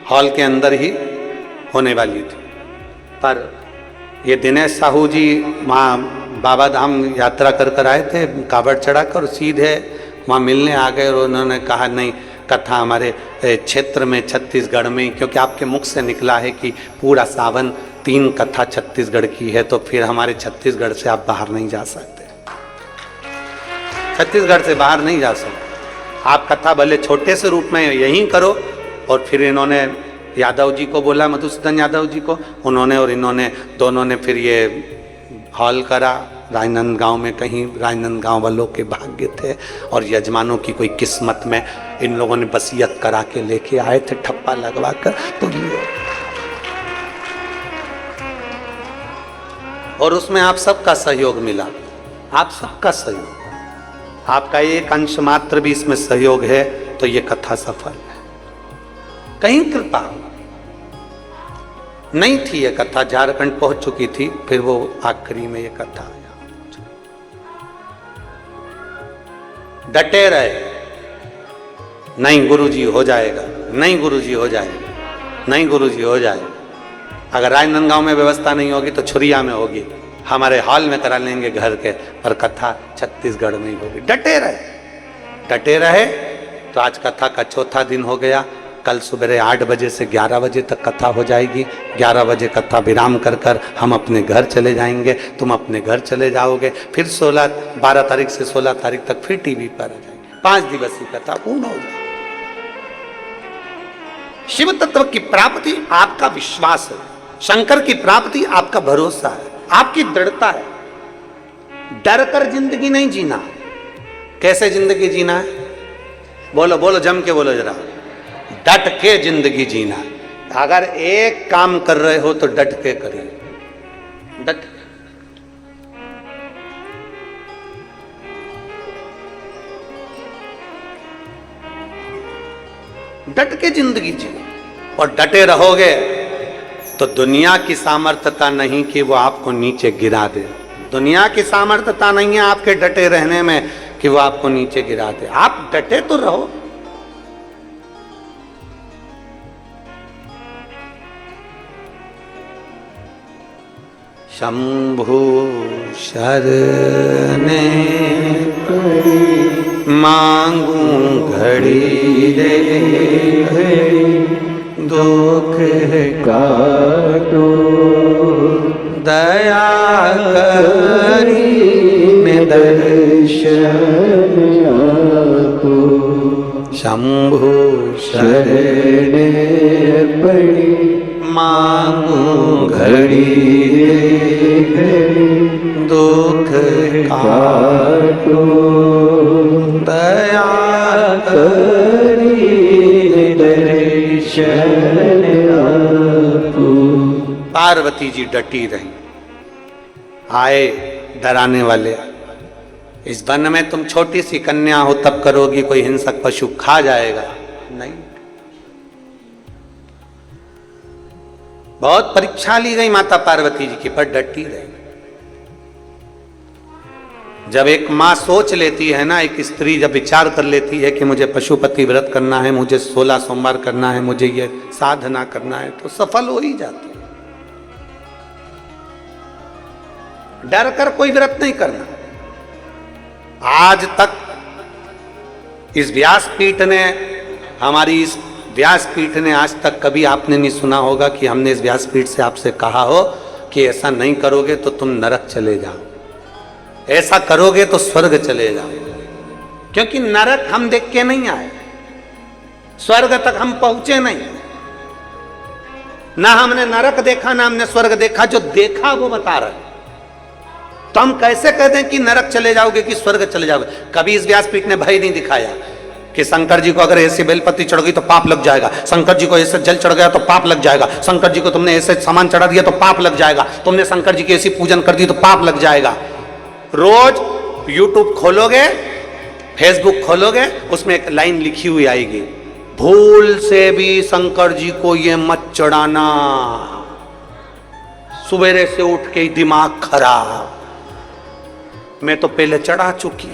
हॉल के अंदर ही होने वाली थी। पर ये दिनेश साहू जी वहाँ बाबा धाम यात्रा कर कर आए थे, कावड़ चढ़ाकर सीधे वहाँ मिलने आ गए और उन्होंने कहा नहीं, कथा हमारे क्षेत्र में छत्तीसगढ़ में, क्योंकि आपके मुख से निकला है कि पूरा सावन 3 कथा छत्तीसगढ़ की है, तो फिर हमारे छत्तीसगढ़ से आप बाहर नहीं जा सकते, छत्तीसगढ़ से बाहर नहीं जा सकते, आप कथा भले छोटे से रूप में यहीं करो। और फिर इन्होंने यादव जी को बोला, मधुसूदन यादव जी को, उन्होंने और इन्होंने दोनों ने फिर ये हॉल करा राजनांदगांव में। कहीं राजनांदगांव वालों के भाग्य थे और यजमानों की कोई किस्मत में, इन लोगों ने वसीयत करा के लेके आए थे ठप्पा लगवा कर, तो ये और उसमें आप सबका सहयोग मिला, आप सबका सहयोग, आपका एक अंश मात्र भी इसमें सहयोग है तो ये कथा सफल है। कहीं कृपा नहीं थी, ये कथा झारखंड पहुंच चुकी थी, फिर वो आखिरी में ये कथा आया। डटे रहे, नहीं गुरुजी हो जाएगा, नहीं गुरुजी हो जाएगा, नहीं गुरुजी हो जाएगा। अगर राजनांदगांव में व्यवस्था नहीं होगी तो छुरिया में होगी, हमारे हॉल में करा लेंगे घर के, पर कथा छत्तीसगढ़ में ही होगी। डटे रहे। तो आज कथा का चौथा दिन हो गया। कल सुबह 8 बजे से 11 बजे तक कथा हो जाएगी। 11 बजे कथा विराम कर हम अपने घर चले जाएंगे, तुम अपने घर चले जाओगे। फिर 12 तारीख से 16 तारीख तक फिर टीवी पर आ जाएगी। 5 दिवसीय कथा पूर्ण हो जाएगी। शिव तत्व की प्राप्ति आपका विश्वास है, शंकर की प्राप्ति आपका भरोसा है, आपकी दृढ़ता है। डर कर जिंदगी नहीं जीना। कैसे जिंदगी जीना है? बोलो जम के बोलो जरा। डट के जिंदगी जीना। अगर एक काम कर रहे हो तो डट के करिए। डट के जिंदगी जियो और डटे रहोगे तो दुनिया की सामर्थ्यता नहीं कि वो आपको नीचे गिरा दे। दुनिया की सामर्थ्यता नहीं है आपके डटे रहने में कि वो आपको नीचे गिरा दे। आप डटे तो रहो। शंभु शरणे मांगू घड़ी रे, दुख काटो दया करी दर्शन आपको। शंभु शरणे पड़ी मांगू घड़ी दुख काटो दया करी दर्शन आपको। पार्वती जी डटी रही। आए डराने वाले, इस वन में तुम छोटी सी कन्या हो तब करोगी, कोई हिंसक पशु खा जाएगा नहीं। बहुत परीक्षा ली गई माता पार्वती जी की, पर डटी रही। जब एक माँ सोच लेती है ना, एक स्त्री जब विचार कर लेती है कि मुझे पशुपति व्रत करना है, मुझे 16 सोमवार करना है, मुझे ये साधना करना है, तो सफल हो ही जाती है। डर कर कोई व्रत नहीं करना। आज तक इस व्यासपीठ ने, हमारी इस व्यासपीठ ने आज तक कभी आपने नहीं सुना होगा कि हमने इस व्यासपीठ से आपसे कहा हो कि ऐसा नहीं करोगे तो तुम नरक चले जाओ, ऐसा करोगे तो स्वर्ग चले जाओ। क्योंकि नरक हम देख के नहीं आए, स्वर्ग तक हम पहुंचे नहीं। ना हमने नरक देखा, ना हमने स्वर्ग देखा। जो देखा वो बता रहे। तो हम कैसे कहते हैं कि नरक चले जाओगे कि स्वर्ग चले जाओगे? कभी इस व्यासपीठ ने भय नहीं दिखाया कि शंकर जी को अगर ऐसी बेलपत्ती चढ़ गई तो पाप लग जाएगा, शंकर जी को ऐसे जल चढ़ गया तो पाप लग जाएगा, शंकर जी को तुमने ऐसे सामान चढ़ा दिया तो पाप लग जाएगा, तुमने शंकर जी की ऐसी पूजन कर दी तो पाप लग जाएगा। रोज यूट्यूब खोलोगे, फेसबुक खोलोगे, उसमें एक लाइन लिखी हुई आएगी, भूल से भी शंकर जी को ये मत चढ़ाना, सवेरे से उठ के दिमाग खराब। मैं तो पहले चढ़ा चुकी,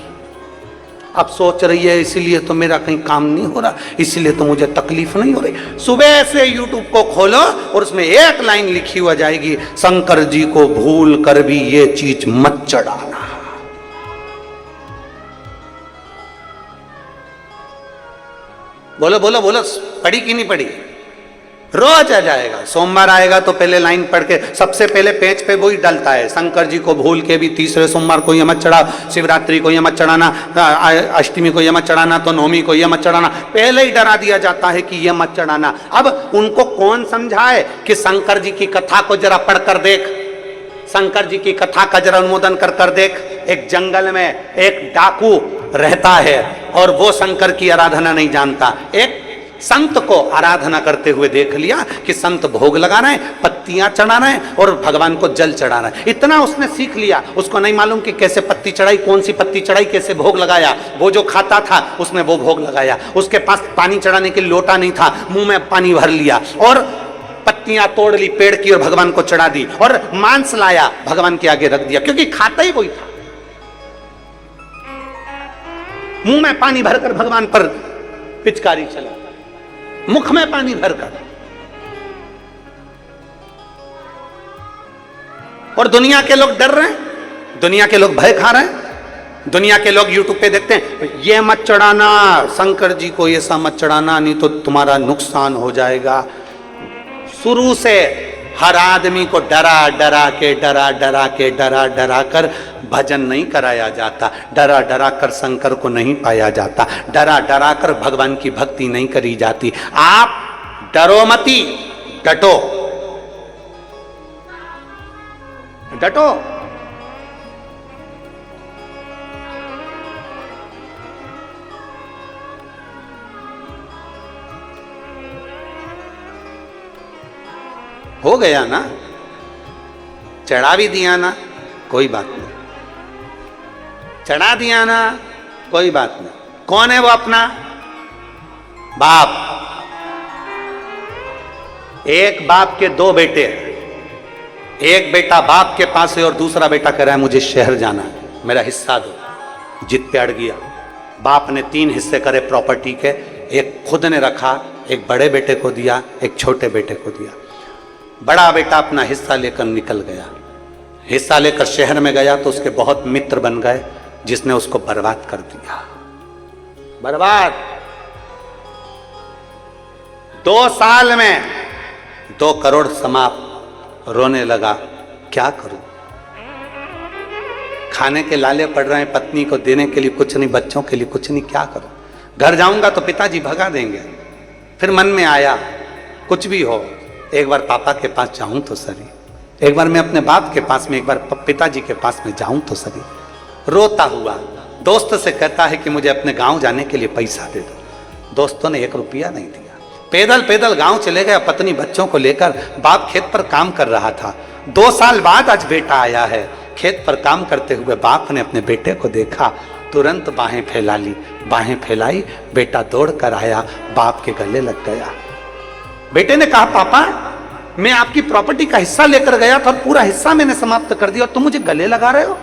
अब सोच रही है इसीलिए तो मेरा कहीं काम नहीं हो रहा, इसीलिए तो मुझे तकलीफ नहीं हो रही। सुबह से यूट्यूब को खोलो और उसमें एक लाइन लिखी हुई जाएगी, शंकर जी को भूल कर भी ये चीज मत चढ़ाना। बोलो बोलो बोलो, पढ़ी कि नहीं पढ़ी? रोज आ जाएगा। सोमवार आएगा तो पहले लाइन पढ़ के सबसे पहले पेज पे वही डलता है, शंकर जी को भूल के भी तीसरे सोमवार को ये मत चढ़ाओ, शिवरात्रि को ये मत चढ़ाना, अष्टमी को ये मत चढ़ाना, तो नवमी को ये मत चढ़ाना। पहले ही डरा दिया जाता है कि ये मत चढ़ाना। अब उनको कौन समझाए कि शंकर जी की कथा को जरा पढ़ कर देख, शंकर जी की कथा का जरा अनुमोदन कर देख। एक जंगल में एक डाकू रहता है और वो शंकर की आराधना नहीं जानता। एक संत को आराधना करते हुए देख लिया कि संत भोग लगा रहे हैं, पत्तियां चढ़ा रहे हैं और भगवान को जल चढ़ा रहे हैं। इतना उसने सीख लिया, उसको नहीं मालूम कि कैसे पत्ती चढ़ाई, कौन सी पत्ती चढ़ाई, कैसे भोग लगाया। वो जो खाता था उसने वो भोग लगाया। उसके पास पानी चढ़ाने के लिए लोटा नहीं था, मुंह में पानी भर लिया और पत्तियां तोड़ ली पेड़ की और भगवान को चढ़ा दी, और मांस लाया भगवान के आगे रख दिया, क्योंकि खाता ही वही था। मुंह में पानी भरकर भगवान पर पिचकारी चला, मुख में पानी भरकर। और दुनिया के लोग डर रहे हैं, दुनिया के लोग भय खा रहे हैं। दुनिया के लोग यूट्यूब पे देखते हैं, ये मत चढ़ाना शंकर जी को, ये सब मत चढ़ाना नहीं तो तुम्हारा नुकसान हो जाएगा। शुरू से हर आदमी को डरा डरा कर भजन नहीं कराया जाता, डरा डरा कर शंकर को नहीं पाया जाता, डरा डरा कर भगवान की भक्ति नहीं करी जाती। आप डरो मती, डटो डटो। हो गया ना, चढ़ा भी दिया ना, कोई बात नहीं, चढ़ा दिया ना, कोई बात नहीं। कौन है वो अपना? बाप। एक बाप के दो बेटे हैं, एक बेटा बाप के पास है और दूसरा बेटा कह रहा है मुझे शहर जाना है, मेरा हिस्सा दो। जिद पे अड़ गया। बाप ने 3 हिस्से करे प्रॉपर्टी के, एक खुद ने रखा, एक बड़े बेटे को दिया, एक छोटे बेटे को दिया। बड़ा बेटा अपना हिस्सा लेकर निकल गया, हिस्सा लेकर शहर में गया तो उसके बहुत मित्र बन गए, जिसने उसको बर्बाद कर दिया। बर्बाद। 2 साल में 2 करोड़ समाप्त। रोने लगा, क्या करूं, खाने के लाले पड़ रहे हैं, पत्नी को देने के लिए कुछ नहीं, बच्चों के लिए कुछ नहीं, क्या करूं। घर जाऊंगा तो पिताजी भगा देंगे। फिर मन में आया कुछ भी हो, एक बार पापा के पास जाऊं तो सही, एक बार मैं अपने बाप के पास में, एक बार पिताजी के पास में जाऊं तो सही। रोता हुआ दोस्त से कहता है कि मुझे अपने गांव जाने के लिए पैसा दे दो। दोस्तों ने 1 रुपया नहीं दिया। पैदल पैदल गांव चले गया, पत्नी बच्चों को लेकर। बाप खेत पर काम कर रहा था। 2 साल बाद आज बेटा आया है। खेत पर काम करते हुए बाप ने अपने बेटे को देखा, तुरंत बाहें फैला ली, बाहें फैलाई, बेटा दौड़ कर आया, बाप के गले लग गया। बेटे ने कहा, पापा मैं आपकी प्रॉपर्टी का हिस्सा लेकर गया था और पूरा हिस्सा मैंने समाप्त कर दिया और तुम मुझे गले लगा रहे हो।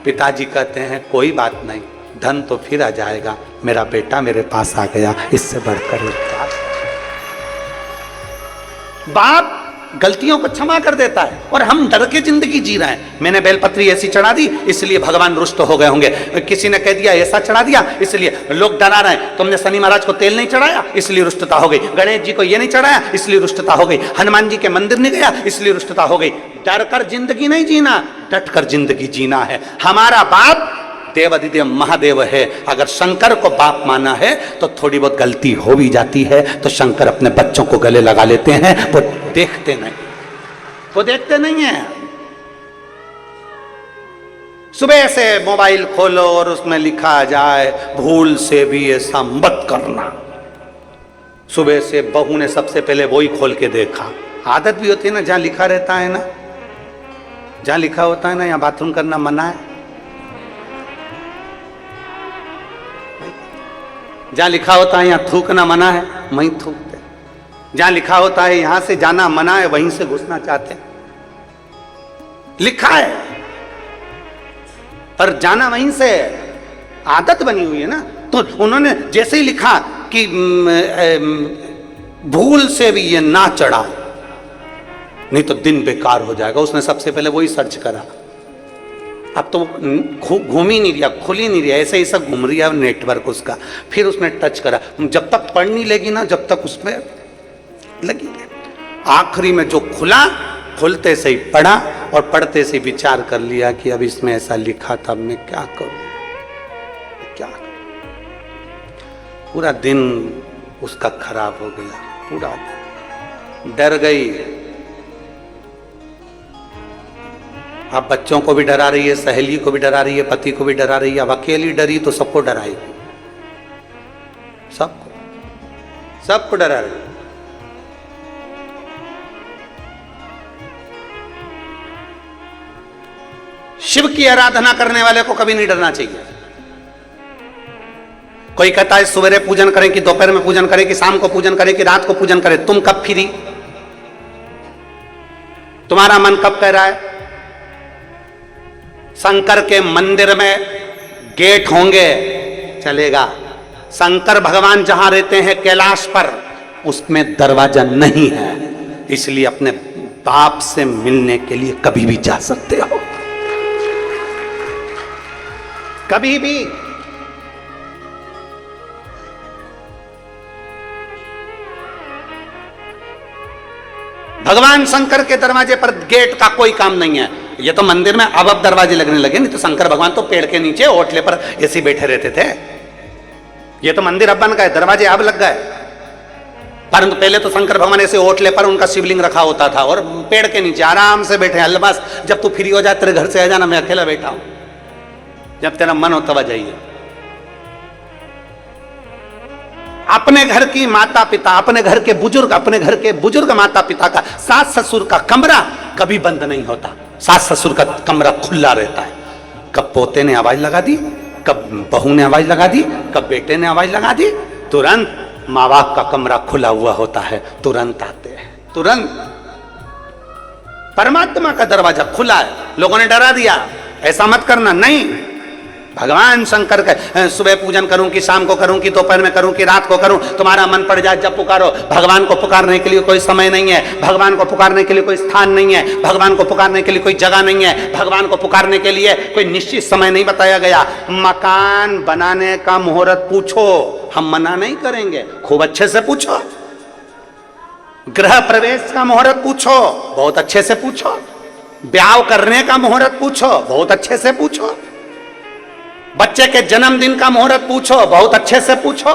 पिताजी कहते हैं, कोई बात नहीं, धन तो फिर आ जाएगा, मेरा बेटा मेरे पास आ गया, इससे बढ़कर एक बात। बाप गलतियों को क्षमा कर देता है और हम डर के जिंदगी जी रहे हैं। मैंने बेलपत्री ऐसी चढ़ा दी इसलिए भगवान रुष्ट हो गए होंगे, किसी ने कह दिया ऐसा चढ़ा दिया इसलिए लोग डरा रहे हैं। तुमने शनि महाराज को तेल नहीं चढ़ाया इसलिए रुष्टता हो गई, गणेश जी को ये नहीं चढ़ाया इसलिए रुष्टता हो गई, हनुमान जी के मंदिर नहीं गया इसलिए रुष्टता हो गई। डर कर जिंदगी नहीं जीना, डट कर जिंदगी जीना है। हमारा बाप देवाधिदेव महादेव है। अगर शंकर को बाप माना है तो थोड़ी बहुत गलती हो भी जाती है तो शंकर अपने बच्चों को गले लगा लेते हैं, वो देखते नहीं, वो देखते नहीं है। सुबह से मोबाइल खोलो और उसमें लिखा जाए भूल से भी ऐसा मत करना। सुबह से बहू ने सबसे पहले वही खोल के देखा। आदत भी होती है ना, जहां लिखा रहता है ना, जहां लिखा होता है ना यहाँ बाथरूम करना मना है, जहां लिखा होता है यहाँ थूकना मना है, वहीं थूकते। जहां लिखा होता है यहां से जाना मना है, वहीं से घुसना चाहते हैं। लिखा है पर जाना वहीं से, आदत बनी हुई है ना। तो उन्होंने जैसे ही लिखा कि भूल से भी ये ना चढ़ा नहीं तो दिन बेकार हो जाएगा, उसने सबसे पहले वही सर्च करा। अब तो घूम ही नहीं रहा, खुल ही नहीं रहा, ऐसे ही सब घूम रहा नेटवर्क उसका। फिर उसने टच करा, जब तक पढ़ नहीं लेगी ना जब तक उसमें लगी रहे। आखिरी में जो खुला, खुलते से ही पढ़ा और पढ़ते से विचार कर लिया कि अब इसमें ऐसा लिखा था, मैं क्या करूं, क्या करूं। पूरा दिन उसका खराब हो गया, पूरा दिन डर गई। अब बच्चों को भी डरा रही है, सहेली को भी डरा रही है, पति को भी डरा रही है। अब अकेली डरी तो सबको डराएगी, सबको डरा रही है। शिव की आराधना करने वाले को कभी नहीं डरना चाहिए। कोई कहता है सवेरे पूजन करें कि दोपहर में पूजन करें कि शाम को पूजन करें कि रात को पूजन करें, तुम कब फ्री, तुम्हारा मन कब कह रहा है। शंकर के मंदिर में गेट होंगे चलेगा, शंकर भगवान जहां रहते हैं कैलाश पर उसमें दरवाजा नहीं है, इसलिए अपने बाप से मिलने के लिए कभी भी जा सकते हो, कभी भी। भगवान शंकर के दरवाजे पर गेट का कोई काम नहीं है। ये तो मंदिर में अब दरवाजे लगने लगे, नहीं तो शंकर भगवान तो पेड़ के नीचे ओटले पर ऐसे बैठे रहते थे। ये तो मंदिर अब बन गए, दरवाजे अब लग गए, परंतु पहले तो शंकर भगवान ऐसे ओटले पर उनका शिवलिंग रखा होता था और पेड़ के नीचे आराम से बैठे। अल्लाह बस जब तू फ्री हो जाए तेरे घर से आ जाना, मैं अकेला बैठा हूं, जब तेरा मन हो तब आ जाइए। अपने घर की माता पिता, अपने घर के बुजुर्ग माता पिता का, सास ससुर का कमरा कभी बंद नहीं होता। सास ससुर का कमरा खुला रहता है। कब पोते ने आवाज लगा दी, कब बहू ने आवाज लगा दी, कब बेटे ने आवाज लगा दी, तुरंत माँ बाप का कमरा खुला हुआ होता है, तुरंत आते हैं, तुरंत। परमात्मा का दरवाजा खुला है। लोगों ने डरा दिया, ऐसा मत करना, नहीं। भगवान शंकर का सुबह पूजन करूं कि शाम को करूं कि दोपहर में करूं कि रात को करूं, तुम्हारा मन पड़ जाए जब पुकारो। भगवान को पुकारने के लिए कोई समय नहीं है, भगवान को पुकारने के लिए कोई स्थान नहीं है, भगवान को पुकारने के लिए कोई जगह नहीं है, भगवान को पुकारने के लिए कोई निश्चित समय नहीं बताया गया। मकान बनाने का मुहूर्त पूछो, हम मना नहीं करेंगे, खूब अच्छे से पूछो। गृह प्रवेश का मुहूर्त पूछो, बहुत अच्छे से पूछो। ब्याह करने का मुहूर्त पूछो, बहुत अच्छे से पूछो। बच्चे के जन्मदिन का मुहूर्त पूछो, बहुत अच्छे से पूछो।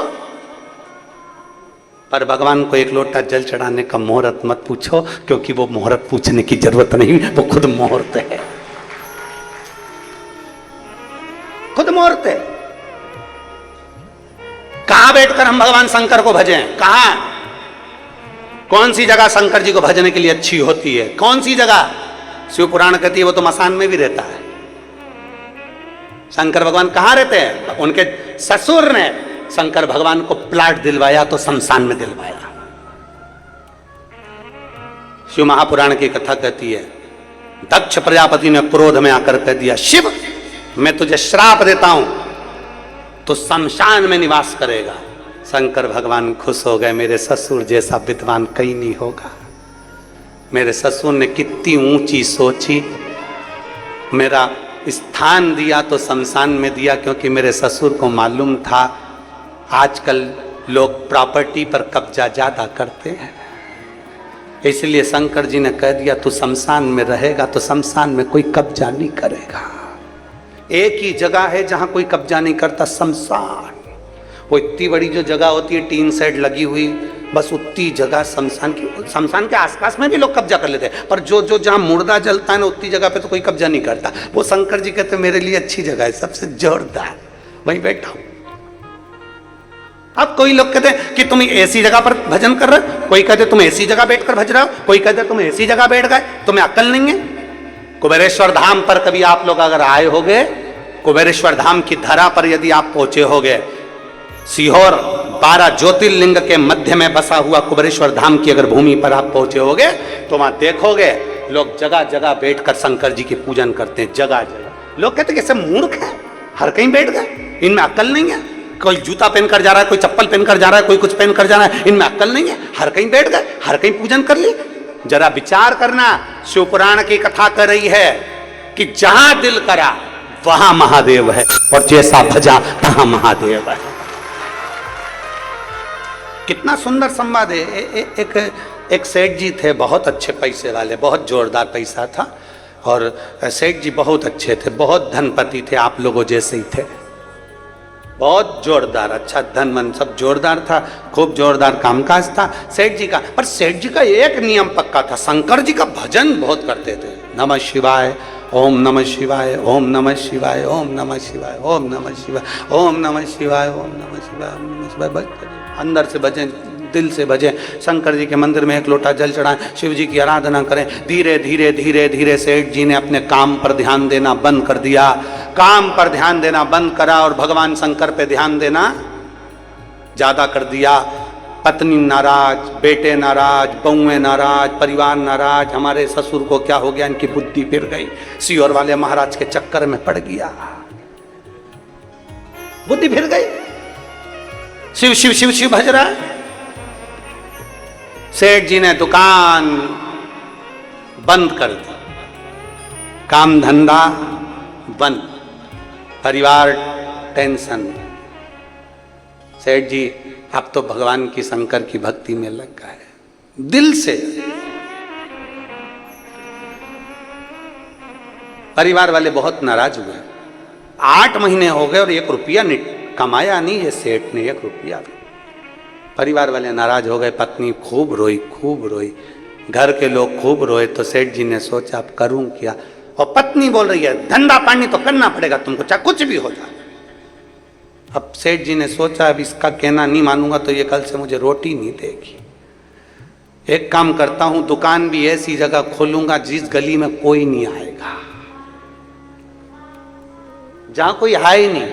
पर भगवान को एक लोटा जल चढ़ाने का मुहूर्त मत पूछो, क्योंकि वो मुहूर्त पूछने की जरूरत नहीं, वो खुद मुहूर्त है, खुद मुहूर्त है। कहां बैठकर हम भगवान शंकर को भजें? कहां? कौन सी जगह शंकर जी को भजने के लिए अच्छी होती है? कौन सी जगह? शिव पुराण कहती है वो तो मसान में भी रहता है। शंकर भगवान कहां रहते हैं? उनके ससुर ने शंकर भगवान को प्लाट दिलवाया तो शमशान में दिलवाया। शिव महापुराण की कथा कहती है, दक्ष प्रजापति ने क्रोध में आकर कह दिया, शिव मैं तुझे श्राप देता हूं, तो शमशान में निवास करेगा। शंकर भगवान खुश हो गए, मेरे ससुर जैसा विद्वान कहीं नहीं होगा। मेरे ससुर ने कितनी ऊंची सोची, मेरा स्थान दिया तो शमशान में दिया, क्योंकि मेरे ससुर को मालूम था आजकल लोग प्रॉपर्टी पर कब्जा ज्यादा करते हैं, इसलिए शंकर जी ने कह दिया तू शमशान में रहेगा तो शमशान में कोई कब्जा नहीं करेगा। एक ही जगह है जहां कोई कब्जा नहीं करता, शमशान। वो इतनी बड़ी जो जगह होती है टीन सेट लगी हुई, बस उतनी जगह शमशान के आसपास में भी लोग कब्जा कर लेते हैं, पर जो जहां मुर्दा जलता है ना उतनी जगह पे तो कोई कब्जा नहीं करता। वो शंकर जी कहते मेरे लिए अच्छी जगह है, सबसे जोरदार, वहीं बैठा हूं। अब कोई लोग कहते हैं कि तुम ऐसी जगह पर भजन कर रहे हो, कोई कहते तुम ऐसी जगह बैठकर भज रहे हो, कोई कहते तुम ऐसी जगह बैठ गए, तुम्हें अक्ल नहीं है। कुबेरेश्वर धाम पर कभी आप लोग अगर आए होगे, कुबेरेश्वर धाम की धरा पर यदि आप पहुंचे होगे, सीहोर 12 ज्योतिर्लिंग के मध्य में बसा हुआ कुबेरेश्वर धाम की अगर भूमि पर आप पहुंचे होगे तो वहां देखोगे लोग जगह जगह बैठकर शंकर जी की पूजन करते हैं, जगह जगह। लोग कहते कैसे मूर्ख है, हर कहीं बैठ गए, इनमें अक्ल नहीं है। कोई जूता पहनकर जा रहा है, कोई चप्पल पहनकर जा रहा है, कोई कुछ पहनकर जा रहा है, इनमें अक्ल नहीं है, हर कहीं बैठ गए, हर कहीं पूजन कर ली। जरा विचार करना, शिव पुराण की कथा कर रही है कि जहां दिल करा वहां महादेव है, और जैसा भजा तहां महादेव है। कितना सुंदर संवाद है। एक सेठ जी थे, बहुत अच्छे पैसे वाले, बहुत जोरदार पैसा था, और सेठ जी बहुत अच्छे थे, बहुत धनपति थे, आप लोगों जैसे ही थे, बहुत जोरदार, अच्छा धन मन सब जोरदार था, खूब जोरदार कामकाज था सेठ जी का। पर सेठ जी का एक नियम पक्का था, शंकर जी का भजन बहुत करते थे। नमः शिवाय, ओम नमः शिवाय, ओम नमः शिवाय, ओम नमः शिवाय, ओम नमः शिवाय, ओम नमः शिवाय, ओम नमः शिवाय, ओम नमः शिवाय। अंदर से बजे, दिल से बजे, शंकर जी के मंदिर में एक लोटा जल चढ़ाएं, शिव जी की आराधना करें। धीरे धीरे धीरे धीरे सेठ जी ने अपने काम पर ध्यान देना बंद कर दिया, काम पर ध्यान देना बंद करा और भगवान शंकर पे ध्यान देना ज्यादा कर दिया। पत्नी नाराज, बेटे नाराज, बहुएं नाराज, परिवार नाराज, हमारे ससुर को क्या हो गया, इनकी बुद्धि फिर गई, सीहोर वाले महाराज के चक्कर में पड़ गया, बुद्धि फिर गई, शिव शिव शिव शिव भज रहा है। सेठ जी ने दुकान बंद कर दी, काम धंधा बंद, परिवार टेंशन। सेठ जी अब तो भगवान की शंकर की भक्ति में लग गए दिल से। परिवार वाले बहुत नाराज हुए। 8 महीने हो गए और 1 रुपया कमाया नहीं ये सेठ ने, 1 रुपया भी। परिवार वाले नाराज हो गए, पत्नी खूब रोई, घर के लोग खूब रोए। तो सेठ जी ने सोचा अब करूं क्या, और पत्नी बोल रही है धंधा पानी तो करना पड़ेगा तुमको, चाहे कुछ भी हो जाए। अब सेठ जी ने सोचा अब इसका कहना नहीं मानूंगा तो ये कल से मुझे रोटी नहीं देगी। एक काम करता हूं, दुकान भी ऐसी जगह खोलूंगा जिस गली में कोई नहीं आएगा, जहां कोई है ही नहीं,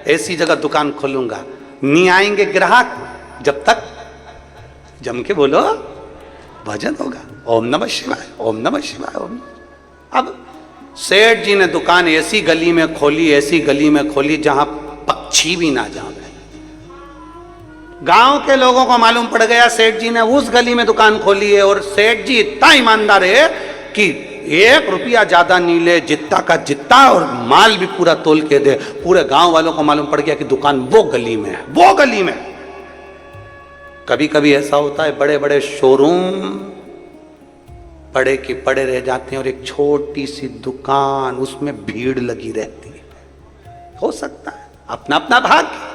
ऐसी जगह दुकान खोलूंगा। नहीं आएंगे ग्राहक जब तक जम के बोलो भजन होगा, ओम नमः शिवाय, ओम नमः शिवाय, ओम। अब सेठ जी ने दुकान ऐसी गली में खोली जहां पक्षी भी ना जावे। गांव के लोगों को मालूम पड़ गया सेठ जी ने उस गली में दुकान खोली है, और सेठ जी इतना ईमानदार है कि 1 रुपया ज्यादा नहीं ले, जितना का जितना, और माल भी पूरा तोल के दे। पूरे गांव वालों को मालूम पड़ गया कि दुकान वो गली में है, वो गली में। कभी कभी ऐसा होता है बड़े बड़े शोरूम पड़े के पड़े रह जाते हैं और एक छोटी सी दुकान उसमें भीड़ लगी रहती है। हो सकता है अपना अपना भाग्य।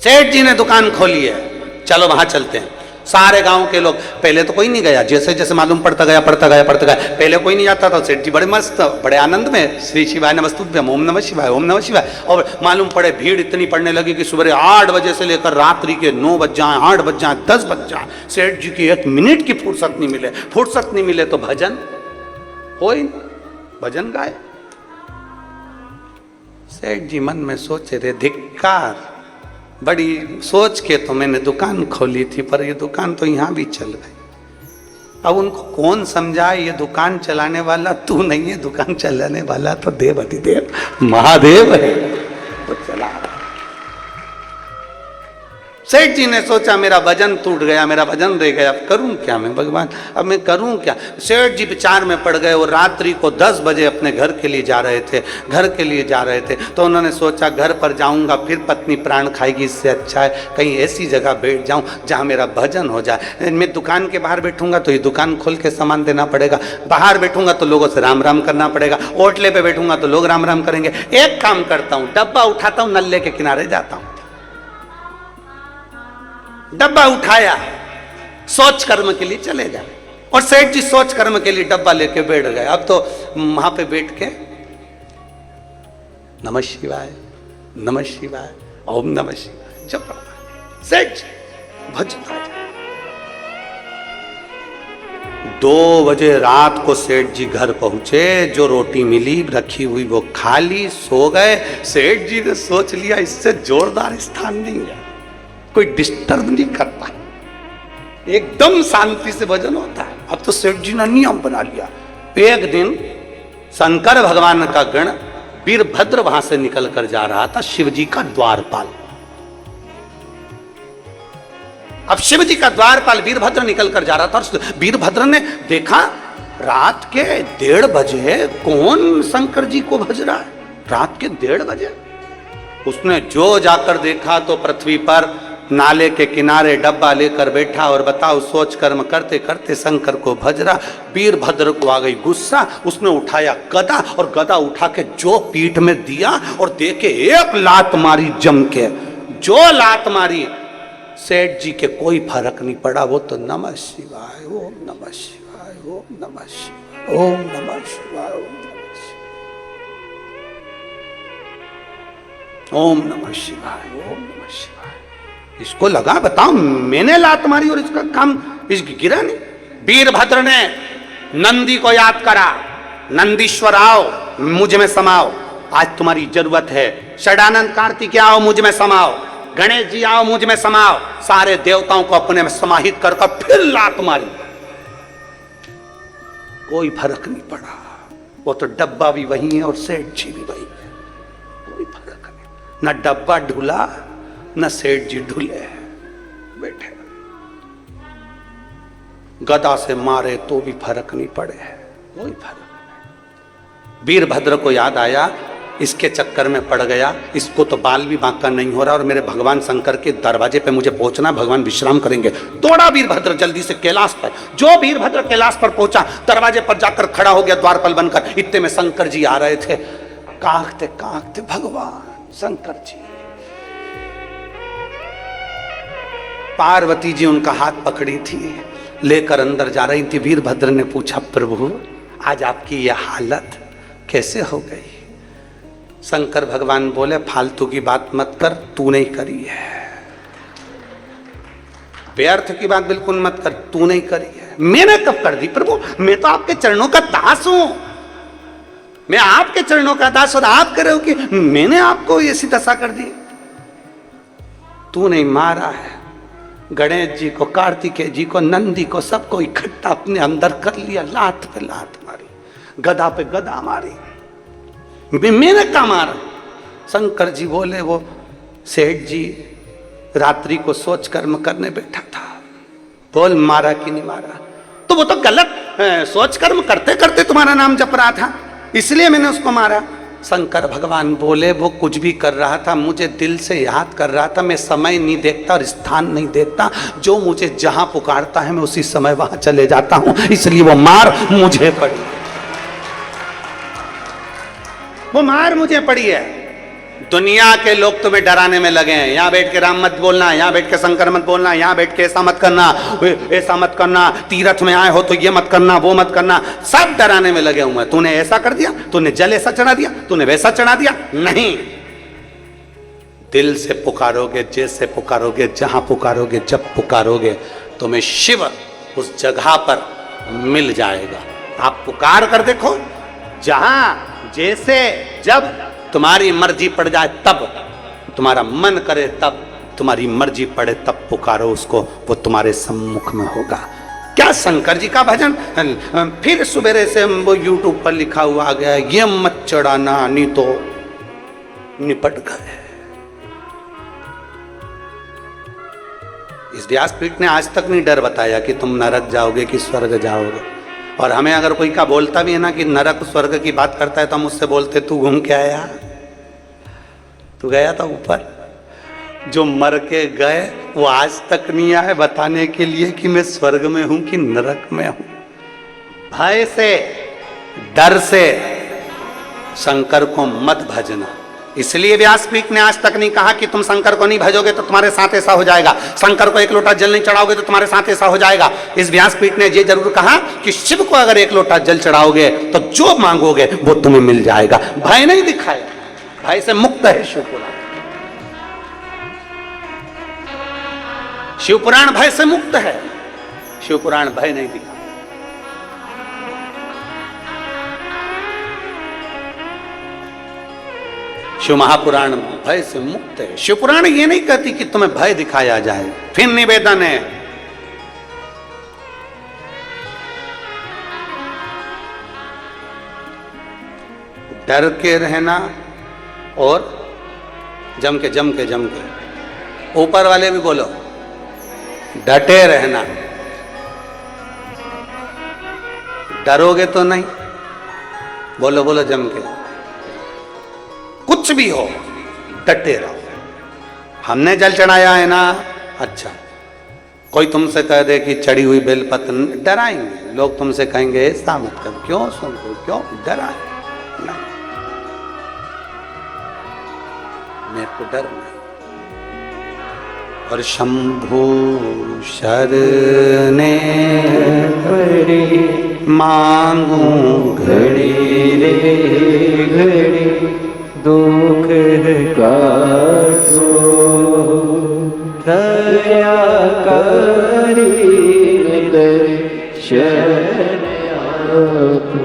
सेठ जी ने दुकान खोली है, चलो वहां चलते हैं। सारे गांव के लोग, पहले तो कोई नहीं गया, जैसे जैसे मालूम पड़ता गया पहले कोई नहीं जाता था। सेठ जी बड़े मस्त, बड़े आनंद में, श्री शिवाय नमस्तुभ्यम, ओम नमः शिवाय, ओम नमः शिवाय। और मालूम पड़े भीड़ इतनी पड़ने लगी कि सुबह 8 बजे से लेकर रात्रि के 9 बज जाए, 8 बज जाए, 10 बज जाए, सेठ जी की 1 मिनट की फुर्सत नहीं मिले तो भजन हो ही नहीं, भजन गाए। सेठ जी मन में सोचे थे धिक्कार, बड़ी सोच के तो मैंने दुकान खोली थी, पर ये दुकान तो यहां भी चल गई। अब उनको कौन समझाए, ये दुकान चलाने वाला तू नहीं है, दुकान चलाने वाला तो देव अधिदेव महादेव है, तो चला। सेठ जी ने सोचा मेरा भजन टूट गया, मेरा भजन रह गया, अब करूं क्या मैं भगवान, अब मैं करूं क्या। सेठ जी विचार में पड़ गए, और रात्रि को 10 बजे अपने घर के लिए जा रहे थे। तो उन्होंने सोचा घर पर जाऊंगा फिर पत्नी प्राण खाएगी, इससे अच्छा है कहीं ऐसी जगह बैठ जाऊं जहां मेरा भजन हो जाए। मैं दुकान के बाहर बैठूंगा तो ये दुकान खोल के सामान देना पड़ेगा, बाहर बैठूंगा तो लोगों से राम राम करना पड़ेगा, ओटले पे बैठूंगा तो लोग राम राम करेंगे। एक काम करता हूं, डब्बा उठाता हूं, नल्ले के किनारे जाता हूं। डब्बा उठाया, सोच कर्म के लिए चले गए, और सेठ जी सोच कर्म के लिए डब्बा लेके बैठ गए। अब तो वहां पे बैठ के नमः शिवाय, नमः शिवाय, ओम नमः शिवाय जप रहा है सेठ जी, भजता है। 2 बजे रात को सेठ जी घर पहुंचे, जो रोटी मिली रखी हुई वो खा ली, सो गए। सेठ जी ने सोच लिया इससे जोरदार स्थान नहीं है, कोई डिस्टर्ब नहीं करता, एकदम शांति से भजन होता है। अब तो सेठ जी ने नियम बना लिया। एक दिन शंकर भगवान का गण वीरभद्र वहां से निकल कर जा रहा था, शिव जी का द्वारपाल। अब शिव जी का द्वारपाल वीरभद्र निकल कर जा रहा था, और वीरभद्र ने देखा रात के 1:30 बजे कौन शंकर जी को भज रहा है, रात के 1:30 बजे। उसने जो जाकर देखा तो पृथ्वी पर नाले के किनारे डब्बा लेकर बैठा, और बताओ सोच कर्म करते करते शंकर को भज रहा। वीरभद्र को आ गई गुस्सा, उसने उठाया गदा, और गदा उठा के जो पीठ में दिया, और देके एक लात मारी जम के। जो लात मारी सेठ जी के कोई फर्क नहीं पड़ा, वो तो नमः शिवाय, ओम नमः शिवाय, ओम नमः शिवाय, ओम नमः शिवाय, ओम नमः शिवाय, ओम नमः शिवाय। इसको लगा बताओ मैंने लात मारी और इसका काम इसकी गिरा नहीं। वीरभद्र ने नंदी को याद करा, नंदीश्वर आओ मुझ में समाओ, आज तुम्हारी जरूरत है। षडानंद कार्तिक आओ मुझ में समाओ, गणेश जी आओ मुझ में समाओ। सारे देवताओं को अपने में समाहित कर फिर लात मारी, कोई फर्क नहीं पड़ा। वो तो डब्बा भी वही है और सेठ जी भी वही है, कोई फर्क नहीं। न डब्बा ढुला न सेठ जी ढुले, बैठे। गदा से मारे तो भी फर्क नहीं पड़े, कोई फर्क नहीं। वीरभद्र को याद आया, इसके चक्कर में पड़ गया, इसको तो बाल भी बांका नहीं हो रहा और मेरे भगवान शंकर के दरवाजे पे मुझे पहुंचना, भगवान विश्राम करेंगे। दौड़ा वीरभद्र जल्दी से कैलाश पर। जो वीरभद्र कैलाश पर पहुंचा, दरवाजे पर जाकर खड़ा हो गया द्वारपाल बनकर। इतने में शंकर जी आ रहे थे, कांकते कांकते भगवान शंकर जी। पार्वती जी उनका हाथ पकड़ी थी, लेकर अंदर जा रही थी। वीरभद्र ने पूछा, प्रभु आज आपकी यह हालत कैसे हो गई? शंकर भगवान बोले, फालतू की बात मत कर, तू नहीं करी है। व्यर्थ की बात बिल्कुल मत कर, तू नहीं करी है। मैंने कब कर दी प्रभु? मैं तो आपके चरणों का दास हूं, मैं आपके चरणों का दास। और आप कह रहे हो कि मैंने आपको ऐसी दशा कर दी? तू नहीं मारा है। गणेश जी को, कार्तिकेय जी को, नंदी को, सबको इकट्ठा अपने अंदर कर लिया। लात पे लात मारी, गदा पे गदा मारी। मैंने क्या मारा? शंकर जी बोले, वो सेठ जी रात्रि को सोच कर्म करने बैठा था, बोल मारा कि नहीं मारा? तो वो तो गलत सोच कर्म करते करते तुम्हारा नाम जप रहा था, इसलिए मैंने उसको मारा। शंकर भगवान बोले, वो कुछ भी कर रहा था, मुझे दिल से याद कर रहा था। मैं समय नहीं देखता और स्थान नहीं देखता, जो मुझे जहां पुकारता है मैं उसी समय वहां चले जाता हूं, इसलिए वो मार मुझे पड़ी, वो मार मुझे पड़ी है। दुनिया के लोग तुम्हें डराने में लगे हैं, यहाँ बैठ के राम मत बोलना, यहाँ बैठ के शंकर मत बोलना, यहाँ बैठ के ऐसा मत करना, ऐसा मत करना, तीर्थ में आए हो तो ये मत करना, वो मत करना, सब डराने में लगे हुए। तूने ऐसा कर दिया, तूने जल ऐसा चढ़ा दिया, तूने वैसा चढ़ा दिया। नहीं, दिल से पुकारोगे, जैसे पुकारोगे, जहां पुकारोगे, जब पुकारोगे, तुम्हें शिव उस जगह पर मिल जाएगा। आप पुकार कर देखो, जहां जैसे जब तुम्हारी मर्जी पड़ जाए, तब तुम्हारा मन करे, तब तुम्हारी मर्जी पड़े, तब पुकारो उसको, वो तुम्हारे सम्मुख में होगा। क्या शंकर जी का भजन? फिर सवेरे से वो यूट्यूब पर लिखा हुआ आ गया, ये मत चढ़ाना नहीं तो निपट गए। इस व्यासपीठ ने आज तक नहीं डर बताया कि तुम नरक जाओगे कि स्वर्ग जाओगे। और हमें अगर कोई का बोलता भी है ना कि नरक स्वर्ग की बात करता है, तो हम उससे बोलते, तू घूम के आया? तू गया था ऊपर? जो मर के गए वो आज तक नहीं आए बताने के लिए कि मैं स्वर्ग में हूं कि नरक में हूं। भय से, डर से शंकर को मत भजना। इसलिए व्यासपीठ ने आज तक नहीं कहा कि तुम शंकर को नहीं भजोगे तो तुम्हारे साथ ऐसा हो जाएगा, शंकर को एक लोटा जल नहीं चढ़ाओगे तो तुम्हारे साथ ऐसा हो जाएगा। इस व्यासपीठ ने ये जरूर कहा कि शिव को अगर एक लोटा जल चढ़ाओगे तो जो मांगोगे वो तुम्हें मिल जाएगा। भय नहीं दिखाया, भय से मुक्त है शिवपुराण। शिवपुराण भय से मुक्त है, शिवपुराण भय नहीं दिखा। शिव महापुराण भय से मुक्त है। शिवपुराण ये नहीं कहती कि तुम्हें भय दिखाया जाए। फिर निवेदन है, डर के रहना और जम के ऊपर वाले भी बोलो, डटे रहना। डरोगे तो नहीं, बोलो बोलो जम के, कुछ भी हो डटे रहो। हमने जल चढ़ाया है ना, अच्छा कोई तुमसे कह दे कि चढ़ी हुई बेलपत्र, डराएंगे लोग, तुमसे कहेंगे ऐसा मत कर, क्यों सुनको, क्यों डराए? नहीं, मेरे को डर नहीं। और शंभु शरणे पड़ी मांगू घड़ी रे घड़ी दुख काटो, दया करी दर्शन आपो।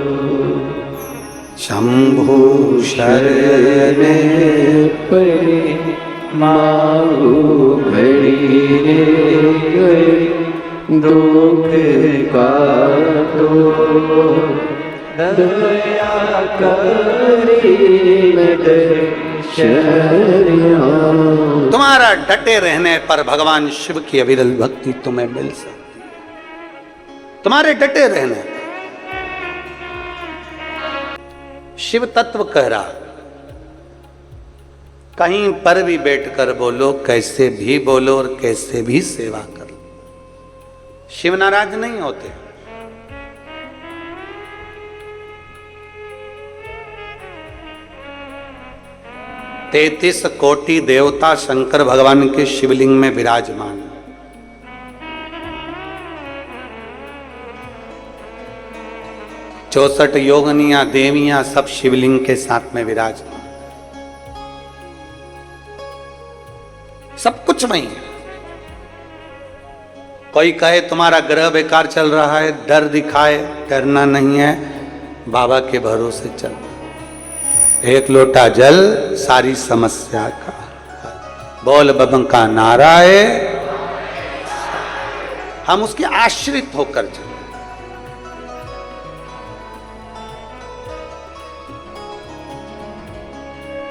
शंभु शरणे पड़ी मांगू घड़ी रे घड़ी दुख काटो, दया करी दर्शन आपो। तुम्हारा डटे रहने पर भगवान शिव की अविरल भक्ति तुम्हें मिल सकती है। तुम्हारे डटे रहने। शिव तत्व कह रहा, कहीं पर भी बैठकर बोलो, कैसे भी बोलो और कैसे भी सेवा करो, शिव नाराज नहीं होते। 33 कोटि देवता शंकर भगवान के शिवलिंग में विराजमान। 64 योगनियां देवियां सब शिवलिंग के साथ में विराजमान, सब कुछ वही है। कोई कहे तुम्हारा ग्रह बेकार चल रहा है, डर दिखाए, डरना नहीं है, बाबा के भरोसे चल। एक लोटा जल सारी समस्या का, बोल बम का नारा है, हम उसके आश्रित होकर चले।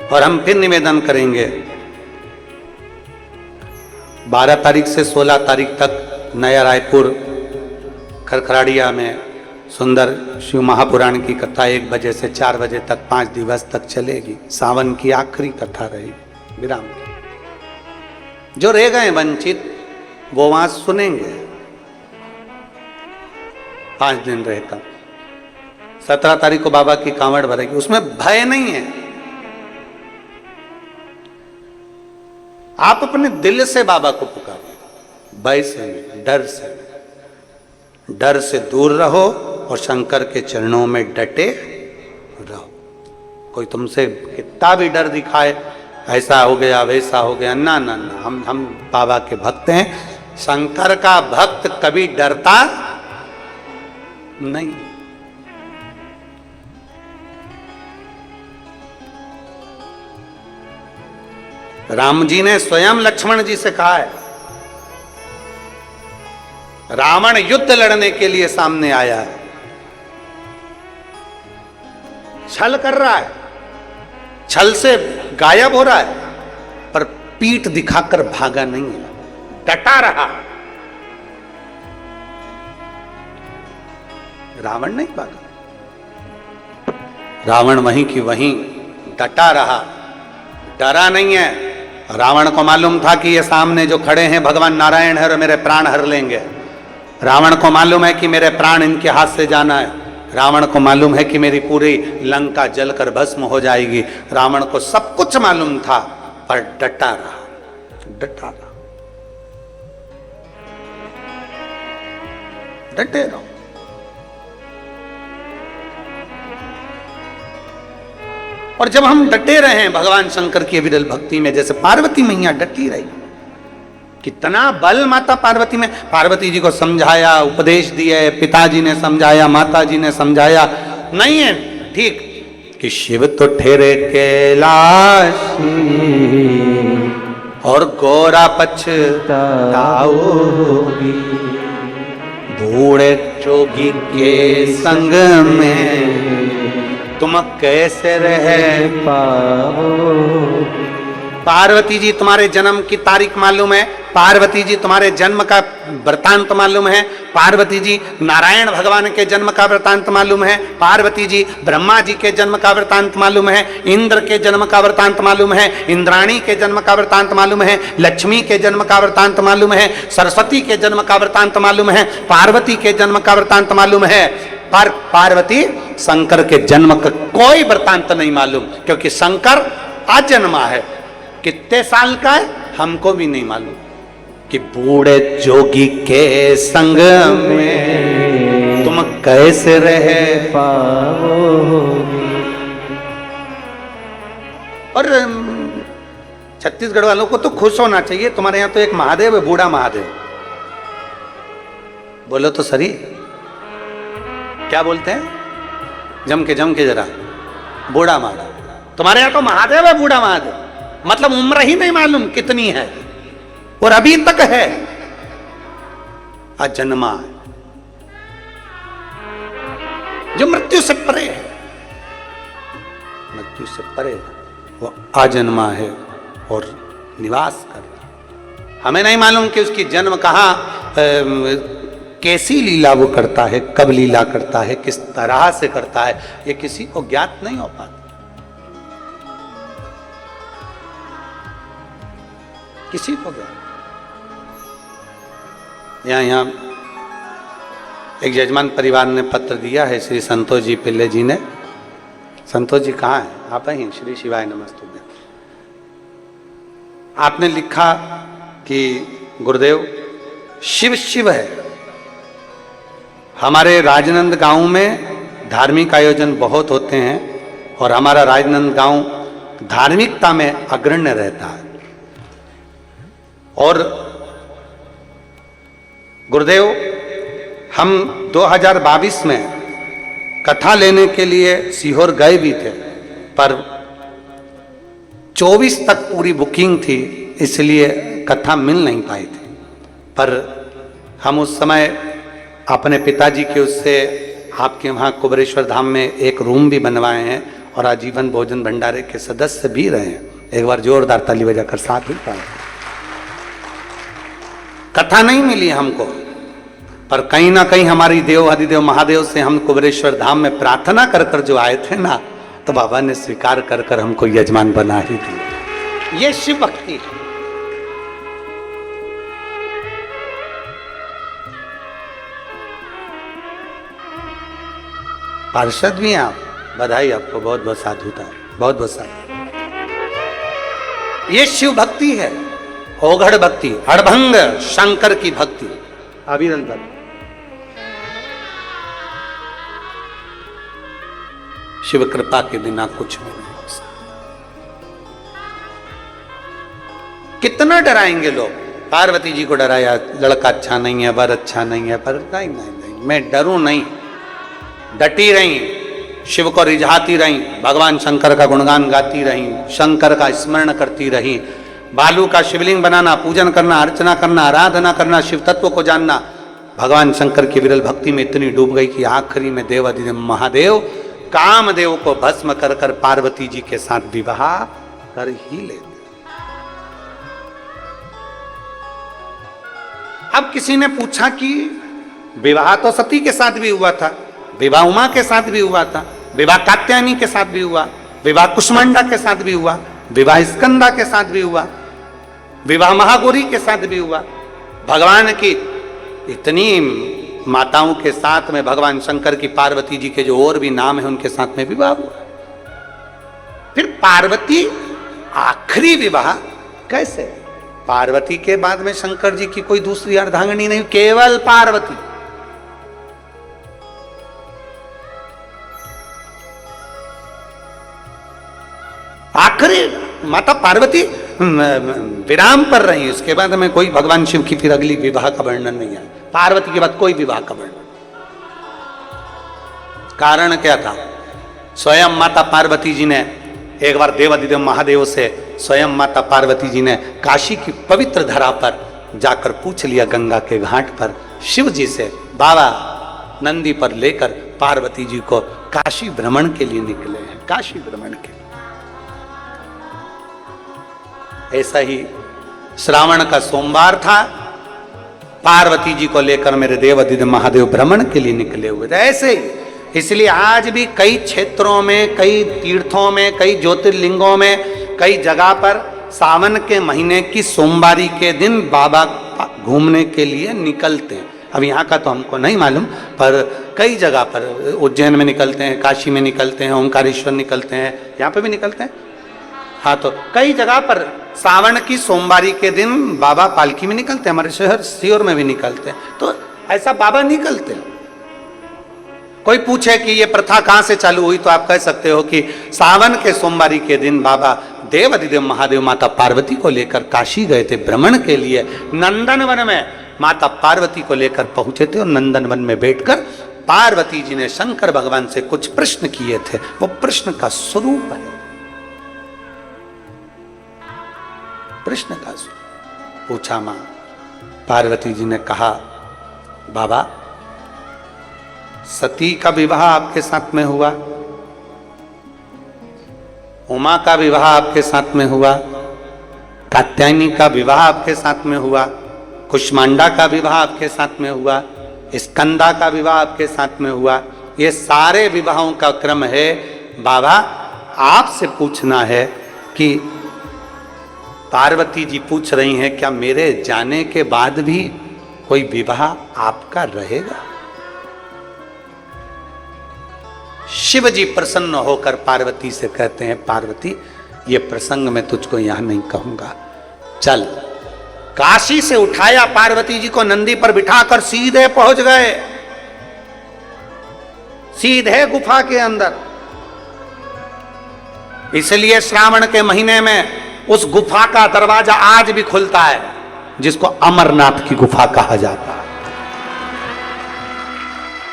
और हम फिर निवेदन करेंगे, 12 तारीख से 16 तारीख तक नया रायपुर खरखराड़िया में सुंदर शिव महापुराण की कथा 1 बजे से 4 बजे तक 5 दिवस तक चलेगी। सावन की आखिरी कथा रहेगी विराम की। जो रह गए वंचित वो वहां सुनेंगे। 5 दिन रहकर 17 तारीख को बाबा की कांवड़ भरेगी, उसमें भय नहीं है। आप अपने दिल से बाबा को पुकारो, भय से नहीं, डर से नहीं। डर से दूर रहो और शंकर के चरणों में डटे रहो। कोई तुमसे कितना भी डर दिखाए, ऐसा हो गया वैसा हो गया, ना ना ना, हम बाबा के भक्त हैं। शंकर का भक्त कभी डरता नहीं। राम जी ने स्वयं लक्ष्मण जी से कहा है, रावण युद्ध लड़ने के लिए सामने आया है, छल कर रहा है, छल से गायब हो रहा है, पर पीठ दिखाकर भागा नहीं है, डटा रहा। रावण नहीं भागा, रावण वहीं की वहीं डटा रहा, डरा नहीं है। रावण को मालूम था कि ये सामने जो खड़े हैं भगवान नारायण है और मेरे प्राण हर लेंगे। रावण को मालूम है कि मेरे प्राण इनके हाथ से जाना है। रावण को मालूम है कि मेरी पूरी लंका जलकर भस्म हो जाएगी। रावण को सब कुछ मालूम था, पर डटा रहा, डटा रहा। डटे रहो। और जब हम डटे रहे हैं भगवान शंकर की विरल भक्ति में, जैसे पार्वती मैया डटी रही, कितना बल माता पार्वती में। पार्वती जी को समझाया, उपदेश दिए, पिताजी ने समझाया, माताजी ने समझाया, नहीं है ठीक कि शिव तो ठहरे कैलाशी और गोरा पछताओगी, बूढ़े जोगी के संग में तुम कैसे रह पाओ। पार्वती जी तुम्हारे जन्म की तारीख मालूम है, पार्वती जी तुम्हारे जन्म का वृतांत मालूम है, पार्वती जी नारायण भगवान के जन्म का वृतांत मालूम है, पार्वती जी ब्रह्मा जी के जन्म का वृतांत मालूम है, इंद्र के जन्म का वृतांत मालूम है, इंद्राणी के जन्म का वृतांत मालूम है, लक्ष्मी के जन्म का वृतांत मालूम है, सरस्वती के जन्म का वृतांत मालूम है, पार्वती के जन्म का वृतांत मालूम है। पर पार्वती शंकर के जन्म का कोई वृतांत नहीं मालूम, क्योंकि शंकर अजन्मा है। कितने साल का है हमको भी नहीं मालूम। कि बूढ़े जोगी के संग में तुम कैसे रह पाओगे। और छत्तीसगढ़ वालों को तो खुश होना चाहिए, तुम्हारे यहां तो एक महादेव है, बूढ़ा महादेव। बोलो तो सही, क्या बोलते हैं? जम के जरा, बूढ़ा महादेव। तुम्हारे यहां तो महादेव है, बूढ़ा महादेव, मतलब उम्र ही नहीं मालूम कितनी है, और अभी तक है, अजन्मा है, जो मृत्यु से परे है, मृत्यु से परे है, वो अजन्मा है और निवास कर रहा। हमें नहीं मालूम कि उसकी जन्म कहाँ कैसी लीला वो करता है, कब लीला करता है, किस तरह से करता है, ये किसी को ज्ञात नहीं हो पाता। किसी को ज्ञात। यहाँ एक यजमान परिवार ने पत्र दिया है श्री संतोष जी पिल्ले जी ने। संतोष जी कहाँ हैं? आप ही? श्री शिवाय नमस्तुभ्यं। आपने लिखा कि गुरुदेव शिव शिव है। हमारे राजनंद गांव में धार्मिक आयोजन बहुत होते हैं और हमारा राजनंद गांव धार्मिकता में अग्रण्य रहता है। और गुरुदेव हम 2022 में कथा लेने के लिए सीहोर गए भी थे, पर 24 तक पूरी बुकिंग थी, इसलिए कथा मिल नहीं पाई थी। पर हम उस समय अपने पिताजी के उससे आपके वहाँ कुबरेश्वर धाम में एक रूम भी बनवाए हैं और आजीवन भोजन भंडारे के सदस्य भी रहे हैं। एक बार जोरदार ताली बजाकर साथ ही पाए। कथा नहीं मिली हमको, पर कहीं ना कहीं हमारी देव अधिदेव महादेव से हम कुबरेश्वर धाम में प्रार्थना कर कर जो आए थे ना, तो बाबा ने स्वीकार कर कर हमको यजमान बना ही दिया। ये शिव भक्ति है। पार्षद भी हैं आप, बधाई आपको, बहुत बहुत साधुता है, बहुत बहुत साधु। ये शिव भक्ति है, ओघड़ भक्ति, हड़भंग शंकर की भक्ति, अभिनंदन। शिव कृपा के बिना कुछ भी नहीं हो सकता। कितना डराएंगे लोग। पार्वती जी को डराया, लड़का अच्छा नहीं है, वर अच्छा नहीं है, पर नहीं नहीं नहीं, मैं डरूं नहीं। डटी रही, शिव को रिझाती रही, भगवान शंकर का गुणगान गाती रही, शंकर का स्मरण करती रही, बालू का शिवलिंग बनाना, पूजन करना, अर्चना करना, आराधना करना, शिव तत्व को जानना। भगवान शंकर की विरल भक्ति में इतनी डूब गई कि आखिरी में देवाधिदेव महादेव कामदेव को भस्म कर कर पार्वती जी के साथ विवाह कर ही लेते। अब किसी ने पूछा कि विवाह तो सती के साथ भी हुआ था, विवाह उमा के साथ भी हुआ था, विवाह कात्यायनी के साथ भी हुआ, विवाह कुष्मांडा के साथ भी हुआ, विवाह स्कंदा के साथ भी हुआ, विवाह महागौरी के साथ भी हुआ। भगवान की इतनी माताओं के साथ में भगवान शंकर की पार्वती जी के जो और भी नाम है उनके साथ में विवाह हुआ। फिर पार्वती आखिरी विवाह कैसे? पार्वती के बाद में शंकर जी की कोई दूसरी अर्धांगिनी नहीं, केवल पार्वती। आखिरी माता पार्वती विराम पर रही, उसके बाद में कोई भगवान शिव की फिर अगली विवाह का वर्णन नहीं है। पार्वती के बाद कोई विवाह का वर्णन। कारण क्या था? स्वयं माता पार्वती जी ने एक बार देवाधिदेव महादेव से स्वयं माता पार्वती जी ने काशी की पवित्र धरा पर जाकर पूछ लिया, गंगा के घाट पर शिव जी से, बाबा नंदी पर लेकर पार्वती जी को काशी भ्रमण के लिए निकले हैं, काशी भ्रमण के। ऐसा ही श्रावण का सोमवार था, पार्वती जी को लेकर मेरे देवाधिदेव महादेव भ्रमण के लिए निकले हुए थे। ऐसे ही इसलिए आज भी कई क्षेत्रों में, कई तीर्थों में, कई ज्योतिर्लिंगों में, कई जगह पर सावन के महीने की सोमवारी के दिन बाबा घूमने के लिए निकलते हैं। अब यहाँ का तो हमको नहीं मालूम, पर कई जगह पर उज्जैन में निकलते हैं, काशी में निकलते हैं, ओंकारेश्वर निकलते हैं, यहाँ पे भी निकलते हैं। हाँ, तो कई जगह पर सावन की सोमवारी के दिन बाबा पालकी में निकलते हैं। हमारे शहर सीहोर में भी निकलते हैं। तो ऐसा बाबा निकलते हैं। कोई पूछे कि ये प्रथा कहाँ से चालू हुई, तो आप कह सकते हो कि सावन के सोमवारी के दिन बाबा देवाधिदेव महादेव माता पार्वती को लेकर काशी गए थे भ्रमण के लिए। नंदनवन में माता पार्वती को लेकर पहुंचे थे और नंदनवन में बैठकर पार्वती जी ने शंकर भगवान से कुछ प्रश्न किए थे। वो प्रश्न का स्वरूप है, प्रश्न का स्वरूप पूछा। मां पार्वती जी ने कहा, बाबा सती का विवाह आपके साथ में हुआ, उमा का विवाह आपके साथ में हुआ, कात्यायनी का विवाह आपके साथ में हुआ, कुष्मांडा का विवाह आपके साथ में हुआ, स्कंदा का विवाह आपके साथ में हुआ, ये सारे विवाहों का क्रम है। बाबा आपसे पूछना है कि पार्वती जी पूछ रही हैं क्या मेरे जाने के बाद भी कोई विवाह आपका रहेगा? शिव जी प्रसन्न होकर पार्वती से कहते हैं, पार्वती ये प्रसंग मैं तुझको यहां नहीं कहूंगा, चल। काशी से उठाया पार्वती जी को, नंदी पर बिठाकर सीधे पहुंच गए, सीधे गुफा के अंदर। इसलिए श्रावण के महीने में उस गुफा का दरवाजा आज भी खुलता है, जिसको अमरनाथ की गुफा कहा जाता है।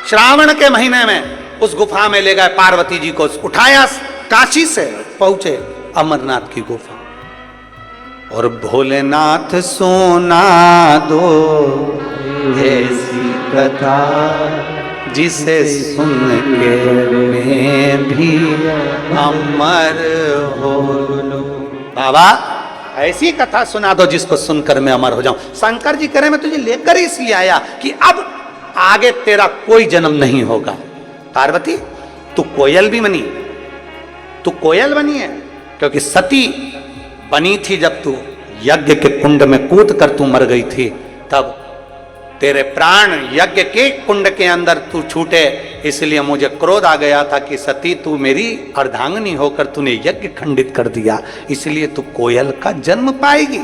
श्रावण के महीने में उस गुफा में ले गए पार्वती जी को, उठाया, काशी से पहुंचे अमरनाथ की गुफा। और भोलेनाथ सोना दो ऐसी कथा जिसे सुन के मैं भी अमर हो। बाबा ऐसी कथा सुना दो जिसको सुनकर मैं अमर हो जाऊं। शंकर जी कह रहे मैं तुझे लेकर इसलिए आया कि अब आगे तेरा कोई जन्म नहीं होगा। पार्वती तू कोयल भी बनी, तू कोयल बनी है क्योंकि सती बनी थी जब तू यज्ञ के कुंड में कूद कर तू मर गई थी, तब तेरे प्राण यज्ञ के कुंड के अंदर तू छूटे, इसलिए मुझे क्रोध आ गया था कि सती तू मेरी अर्धांगिनी होकर तूने यज्ञ खंडित कर दिया, इसलिए तू कोयल का जन्म पाएगी।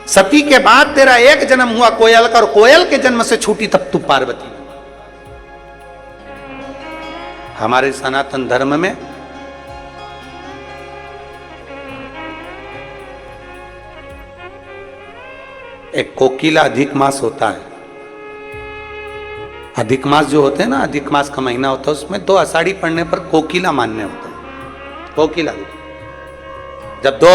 सती के बाद तेरा एक जन्म हुआ कोयल का, और कोयल के जन्म से छूटी तब तू पार्वती। हमारे सनातन धर्म में एक कोकिला अधिक मास होता है। अधिक मास जो होते हैं ना, अधिक मास का महीना होता है, उसमें 2 आषाढ़ी पड़ने पर कोकिला मानने होता है। कोकिला जब 2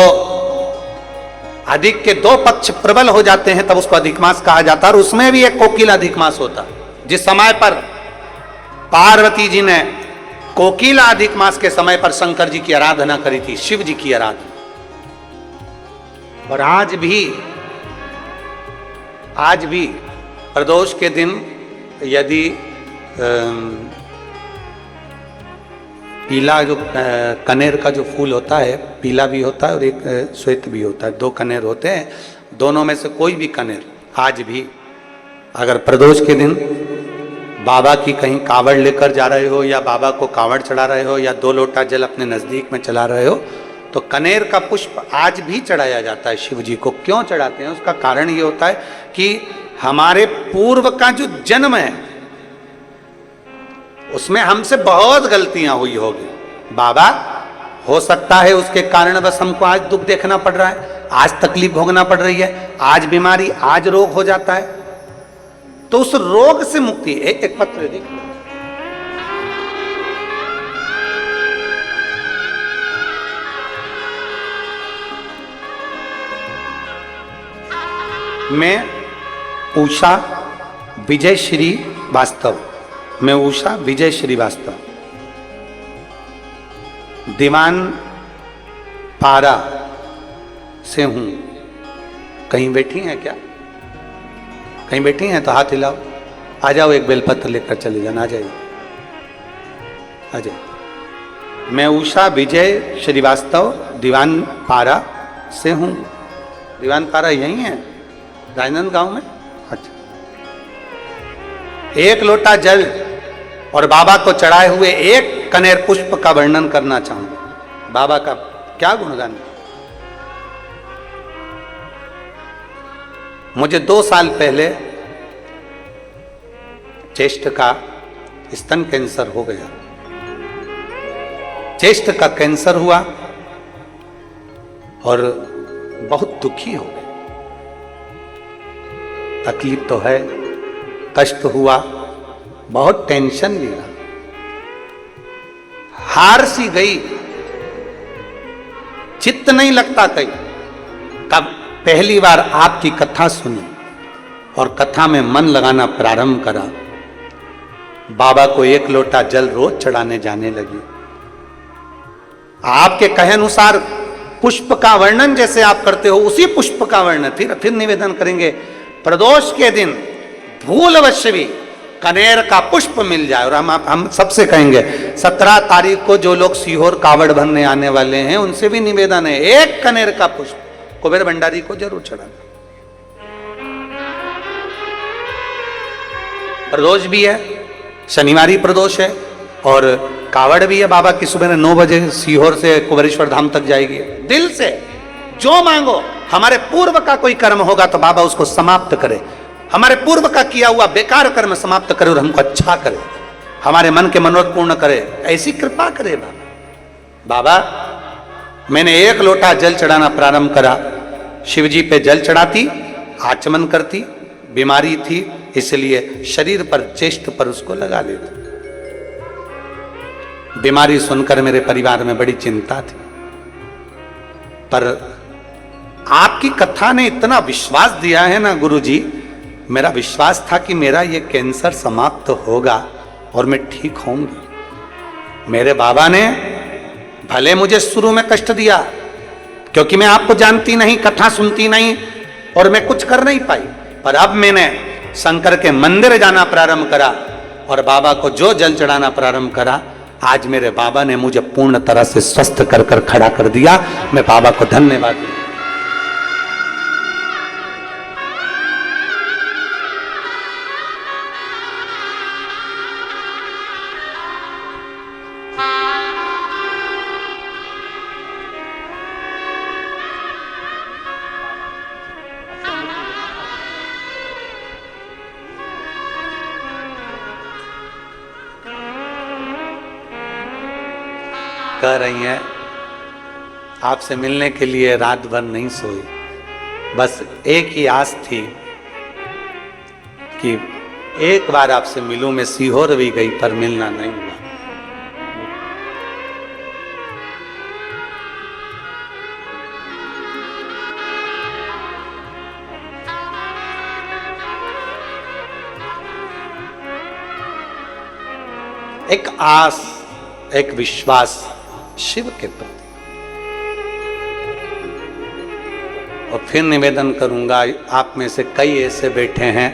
अधिक के 2 पक्ष प्रबल हो जाते हैं तब उसको अधिक मास कहा जाता है। और उसमें भी एक कोकिला अधिक मास होता है। जिस समय पर पार्वती जी ने कोकिला अधिक मास के समय पर शंकर जी की आराधना करी थी, शिव जी की आराधना। और आज भी प्रदोष के दिन यदि पीला जो कनेर का जो फूल होता है, पीला भी होता है और एक श्वेत भी होता है, 2 कनेर होते हैं, दोनों में से कोई भी कनेर आज भी अगर प्रदोष के दिन बाबा की कहीं कावड़ लेकर जा रहे हो या बाबा को कावड़ चढ़ा रहे हो या 2 लोटा जल अपने नजदीक में चला रहे हो, तो कनेर का पुष्प आज भी चढ़ाया जाता है शिव जी को। क्यों चढ़ाते हैं? उसका कारण ये होता है कि हमारे पूर्व का जो जन्म है उसमें हमसे बहुत गलतियां हुई होगी। बाबा हो सकता है उसके कारण बस हमको आज दुख देखना पड़ रहा है, आज तकलीफ भोगना पड़ रही है, आज बीमारी, आज रोग हो जाता है। तो उस रोग से मुक्ति, एक पत्र देखिए, मैं उषा विजय श्रीवास्तव, मैं उषा विजय श्रीवास्तव दीवान पारा से हूं। कहीं बैठी हैं क्या? कहीं बैठी हैं तो हाथ हिलाओ, आ जाओ, एक बेलपत्र लेकर चले जाना, आ जाइए, आ जाइए। मैं उषा विजय श्रीवास्तव दीवान पारा से हूं। दीवान पारा यही है राजनांदगांव में। अच्छा, 1 लोटा जल और बाबा को चढ़ाए हुए 1 कनेर पुष्प का वर्णन करना चाहूंगा। बाबा का क्या गुणगान। मुझे 2 साल पहले चेस्ट का स्तन कैंसर हो गया। चेस्ट का कैंसर हुआ और बहुत दुखी हो गए। तकलीफ तो है, कष्ट हुआ, बहुत टेंशन लिया, हार सी गई, चित्त नहीं लगता कहीं। तब पहली बार आपकी कथा सुनी और कथा में मन लगाना प्रारंभ करा। बाबा को 1 लोटा जल रोज चढ़ाने जाने लगी। आपके कहे अनुसार पुष्प का वर्णन जैसे आप करते हो उसी पुष्प का वर्णन फिर निवेदन करेंगे। प्रदोष के दिन भूलवश भी कनेर का पुष्प मिल जाए, और हम सबसे कहेंगे 17 तारीख को जो लोग सीहोर कावड़ भरने आने वाले हैं उनसे भी निवेदन है, एक कनेर का पुष्प कुबेर भंडारी को जरूर चढ़ाना। प्रदोष भी है, शनिवारी प्रदोष है, और कावड़ भी है। बाबा की सुबह 9 बजे सीहोर से कुबेरेश्वर धाम तक जाएगी। दिल से जो मांगो, हमारे पूर्व का कोई कर्म होगा तो बाबा उसको समाप्त करे, हमारे पूर्व का किया हुआ बेकार कर्म समाप्त करे और हमको अच्छा करे, हमारे मन के मनोरथ पूर्ण करे, ऐसी कृपा करे बाबा। बाबा मैंने 1 लोटा जल चढ़ाना प्रारंभ करा, शिव जी पे जल चढ़ाती, आचमन करती, बीमारी थी इसलिए शरीर पर चेस्ट पर उसको लगा लेती। बीमारी सुनकर मेरे परिवार में बड़ी चिंता थी, पर आपकी कथा ने इतना विश्वास दिया है ना गुरुजी, मेरा विश्वास था कि मेरा ये कैंसर समाप्त होगा और मैं ठीक होऊंगी। मेरे बाबा ने भले मुझे शुरू में कष्ट दिया, क्योंकि मैं आपको जानती नहीं, कथा सुनती नहीं और मैं कुछ कर नहीं पाई, पर अब मैंने शंकर के मंदिर जाना प्रारंभ करा और बाबा को जो जल चढ़ाना प्रारंभ करा, आज मेरे बाबा ने मुझे पूर्ण तरह से स्वस्थ कर कर खड़ा कर दिया। मैं बाबा को धन्यवाद दूं। कह रही हैं आपसे मिलने के लिए रात भर नहीं सोई, बस एक ही आस थी कि एक बार आपसे मिलूं। मैं सीहोर भी गई पर मिलना नहीं हुआ। एक आस, एक विश्वास शिव के प्रति। और फिर निवेदन करूंगा, आप में से कई ऐसे बैठे हैं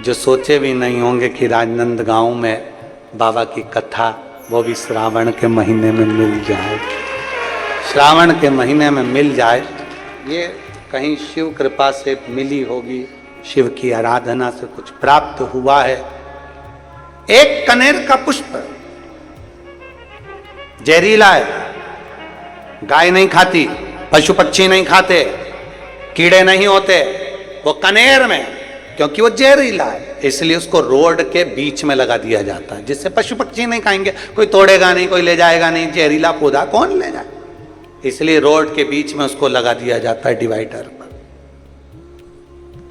जो सोचे भी नहीं होंगे कि राजनंदगांव में बाबा की कथा वो भी श्रावण के महीने में मिल जाए, श्रावण के महीने में मिल जाए। ये कहीं शिव कृपा से मिली होगी, शिव की आराधना से कुछ प्राप्त हुआ है। एक कनेर का पुष्प जहरीला है, गाय नहीं खाती, पशु पक्षी नहीं खाते, कीड़े नहीं होते, वो कनेर में, क्योंकि वो जहरीला है इसलिए उसको रोड के बीच में लगा दिया जाता है, जिससे पशु पक्षी नहीं खाएंगे, कोई तोड़ेगा नहीं, कोई ले जाएगा नहीं, जहरीला पौधा कौन ले जाए, इसलिए रोड के बीच में उसको लगा दिया जाता है डिवाइडर पर।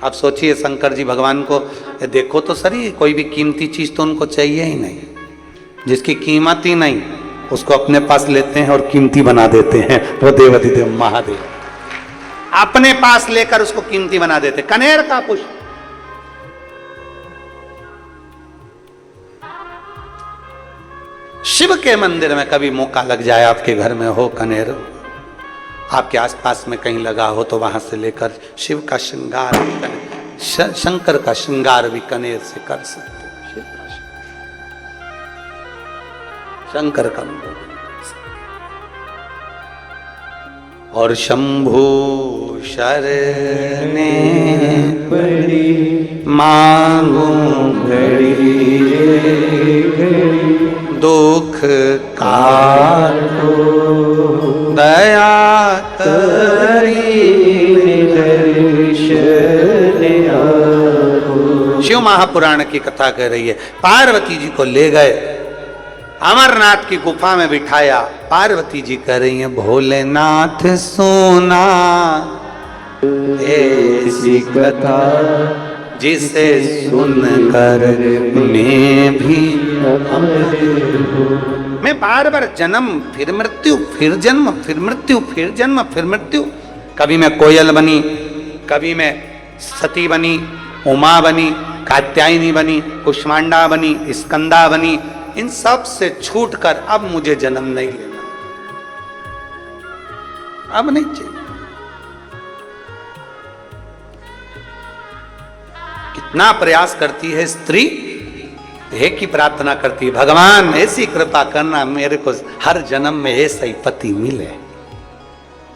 आप सोचिए शंकर जी भगवान को देखो तो सही, कोई भी कीमती चीज तो उनको चाहिए ही नहीं, जिसकी कीमत ही नहीं उसको अपने पास लेते हैं और कीमती बना देते हैं। वो देवाधिदेव महादेव अपने पास लेकर उसको कीमती बना देते। कनेर का पुष्प, शिव के मंदिर में कभी मौका लग जाए, आपके घर में हो कनेर, आपके आसपास में कहीं लगा हो, तो वहां से लेकर शिव का श्रृंगार भी शंकर का श्रृंगार भी कनेर से कर सकते। शिव का शंकर का और शंभु शरणे बड़ी मांगू घड़ी दुख काटो दया करी शिव महापुराण की कथा कह रही है। पार्वती जी को ले गए, अमरनाथ की गुफा में बिठाया, पार्वती जी कह रही हैं भोलेनाथ सोना ऐसी कथा जिसे सुनकर मैं भी मैं बार बार जन्म फिर मृत्यु फिर जन्म फिर मृत्यु फिर जन्म फिर मृत्यु। कभी मैं कोयल बनी, कभी मैं सती बनी, उमा बनी, कात्यायनी बनी, कुष्मांडा बनी, स्कंदा बनी, इन सब से छूटकर अब मुझे जन्म नहीं लेना, अब नहीं चाहिए। कितना प्रयास करती है स्त्री, एक ही प्रार्थना करती है, भगवान ऐसी कृपा करना मेरे को हर जन्म में ऐसा ही पति मिले।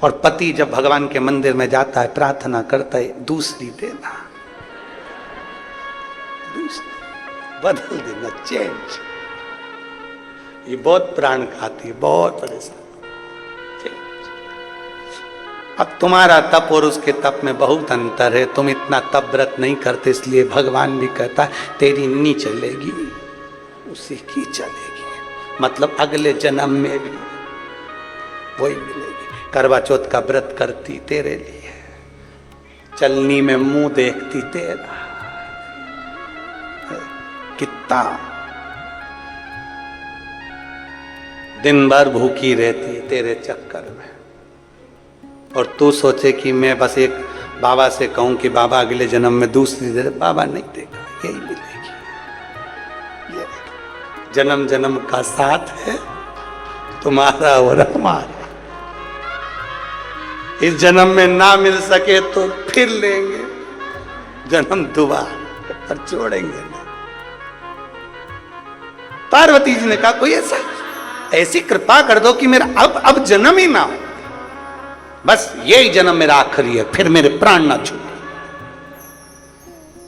और पति जब भगवान के मंदिर में जाता है प्रार्थना करता है, दूसरी देना, दूसरी बदल देना, चेंज। ये बहुत प्राण खाती है, बहुत परेशान। अब तुम्हारा तप और उसके तप में बहुत अंतर है। तुम इतना तप व्रत नहीं करते, इसलिए भगवान भी कहता है तेरी नहीं चलेगी, उसी की चलेगी। मतलब अगले जन्म में भी वही मिलेगी। करवा चौथ का व्रत करती तेरे लिए, चलनी में मुंह देखती तेरा, कितना दिन भर भूखी रहती तेरे चक्कर में। और तू सोचे कि मैं बस एक बाबा से कहूं कि बाबा अगले जन्म में दूसरी दे, बाबा नहीं देगा, यही मिलेगी। ये जन्म जन्म का साथ है तुम्हारा और हमारा। इस जन्म में ना मिल सके तो फिर लेंगे जन्म दोबारा, पर छोड़ेंगे नहीं। पार्वती जी ने कहा कोई ऐसी कृपा कर दो कि मेरा अब जन्म ही ना हो, बस यही जन्म मेरा आखिरी है, फिर मेरे प्राण ना छूटे,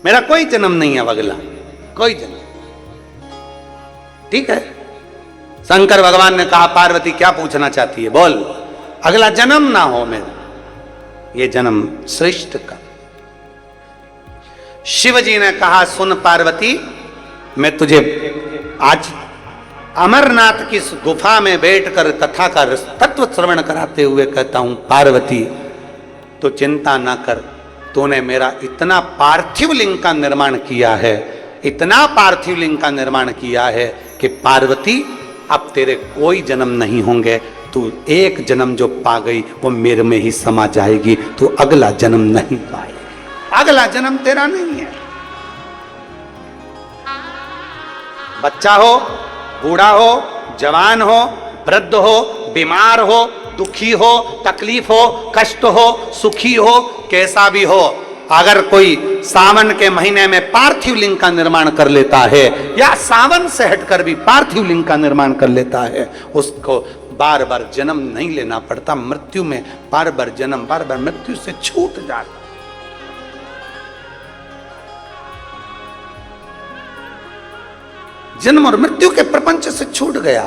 मेरा कोई जन्म नहीं है अगला, कोई जन्म। ठीक है। शंकर भगवान ने कहा पार्वती क्या पूछना चाहती है, बोल। अगला जन्म ना हो मेरा, ये जन्म श्रेष्ठ का। शिव जी ने कहा सुन पार्वती, मैं तुझे आज अमरनाथ की गुफा में बैठकर कथा का तत्व श्रवण कराते हुए कहता हूं, पार्वती तो चिंता ना कर, तूने मेरा इतना पार्थिव लिंग का निर्माण किया है, इतना पार्थिव लिंग का निर्माण किया है कि पार्वती अब तेरे कोई जन्म नहीं होंगे। तू एक जन्म जो पा गई वो मेरे में ही समा जाएगी, तू अगला जन्म नहीं पाएगी, अगला जन्म तेरा नहीं है। बच्चा हो, बूढ़ा हो, जवान हो, वृद्ध हो, बीमार हो, दुखी हो, तकलीफ हो, कष्ट हो, सुखी हो, कैसा भी हो, अगर कोई सावन के महीने में पार्थिव लिंग का निर्माण कर लेता है या सावन से हटकर भी पार्थिव लिंग का निर्माण कर लेता है, उसको बार बार जन्म नहीं लेना पड़ता। मृत्यु में बार बार जन्म, बार बार मृत्यु से छूट जाता। जन्म और मृत्यु के प्रपंच से छूट गया।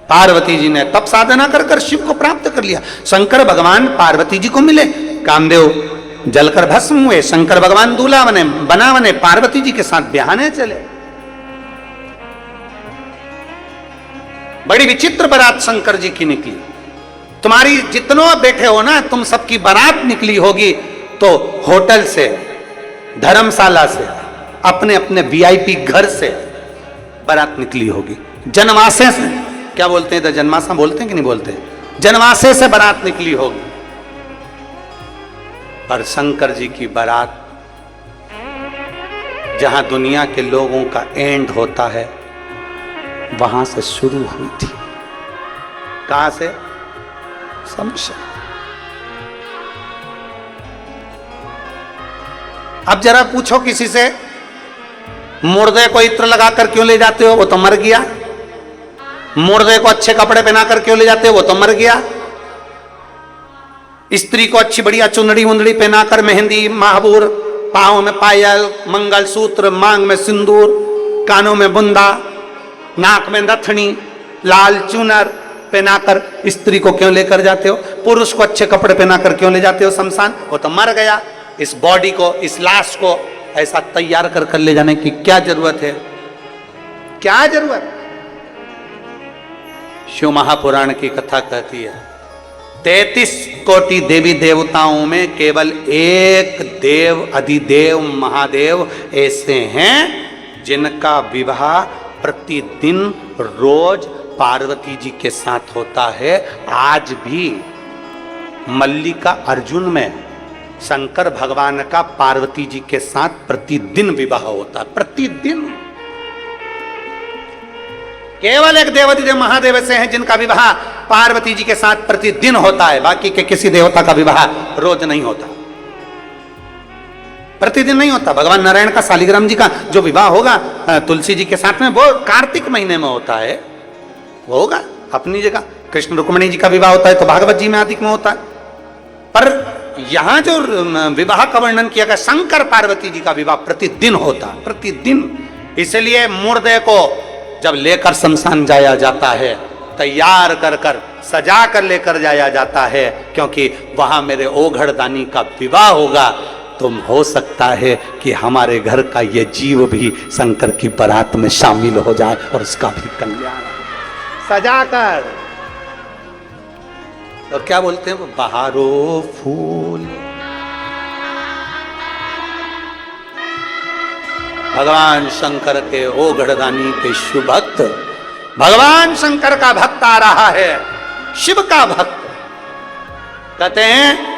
पार्वती जी ने तप साधना कर कर शिव को प्राप्त कर लिया। शंकर भगवान पार्वती जी को मिले, कामदेव जलकर भस्म हुए, शंकर भगवान दूल्हा बने, पार्वती जी के साथ ब्याहने चले। बड़ी विचित्र बारात शंकर जी की निकली। तुम्हारी जितनों बैठे हो ना, तुम सबकी बारात निकली होगी तो होटल से, धर्मशाला से, अपने अपने वीआईपी घर से बारात निकली होगी। जनवासे से, क्या बोलते हैं इधर, जनमासा बोलते हैं कि नहीं बोलते, जनवासे से बारात निकली होगी। पर शंकर जी की बारात जहां दुनिया के लोगों का एंड होता है वहां से शुरू हुई थी। कहां से? शमशान। अब जरा पूछो किसी से, मुर्दे को इत्र लगाकर क्यों ले जाते हो, वो तो मर गया। मुर्दे को अच्छे कपड़े पहनाकर क्यों ले जाते हो, वो तो मर गया। स्त्री को अच्छी बढ़िया चुंदड़ी उंदड़ी पहनाकर, मेहंदी, महाबूर, पांव में पायल, मंगलसूत्र, मांग में सिंदूर, कानों में बुंदा, नाक में नथनी, लाल चुनर पहनाकर स्त्री को क्यों लेकर जाते हो। पुरुष को अच्छे कपड़े पहनाकर क्यों ले जाते हो शमशान, वो तो मर गया। इस बॉडी को, इस लाश को ऐसा तैयार कर ले जाने की क्या जरूरत है, क्या जरूरत। शिव महापुराण की कथा कहती है 33 कोटि देवी देवताओं में केवल एक देव, अधिदेव महादेव ऐसे हैं जिनका विवाह प्रतिदिन रोज पार्वती जी के साथ होता है। आज भी मल्लिका अर्जुन में शंकर भगवान का पार्वती जी के साथ प्रतिदिन विवाह होता है, प्रतिदिन। केवल एक देवाधिदेव महादेव ऐसे हैं जिनका विवाह पार्वती जी के साथ प्रतिदिन होता है, बाकी के किसी देवता का विवाह रोज नहीं होता। प्रतिदिन नहीं होता। भगवान नारायण का शालिग्राम जी का जो विवाह होगा तुलसी जी के साथ में, वो कार्तिक महीने में होता है, वो होगा अपनी जगह। कृष्ण रुक्मिणी जी का विवाह होता है तो भागवत जी में आदिक में होता है। पर यहां जो विवाह का वर्णन किया गया, शंकर पार्वती जी का विवाह प्रतिदिन होता, प्रतिदिन। इसलिए मुर्दे को जब लेकर शमशान जाया जाता है, तैयार कर कर सजा कर लेकर जाया जाता है, क्योंकि वहां मेरे ओघड़दानी का विवाह होगा। तो हो सकता है कि हमारे घर का ये जीव भी शंकर की बारात में शामिल हो जाए और उसका भी कल्याण सजा कर। तो क्या बोलते हैं, बहारो फूल। भगवान शंकर के ओघड़दानी के शिव भक्त, भगवान शंकर का भक्त आ रहा है, शिव का भक्त। कहते हैं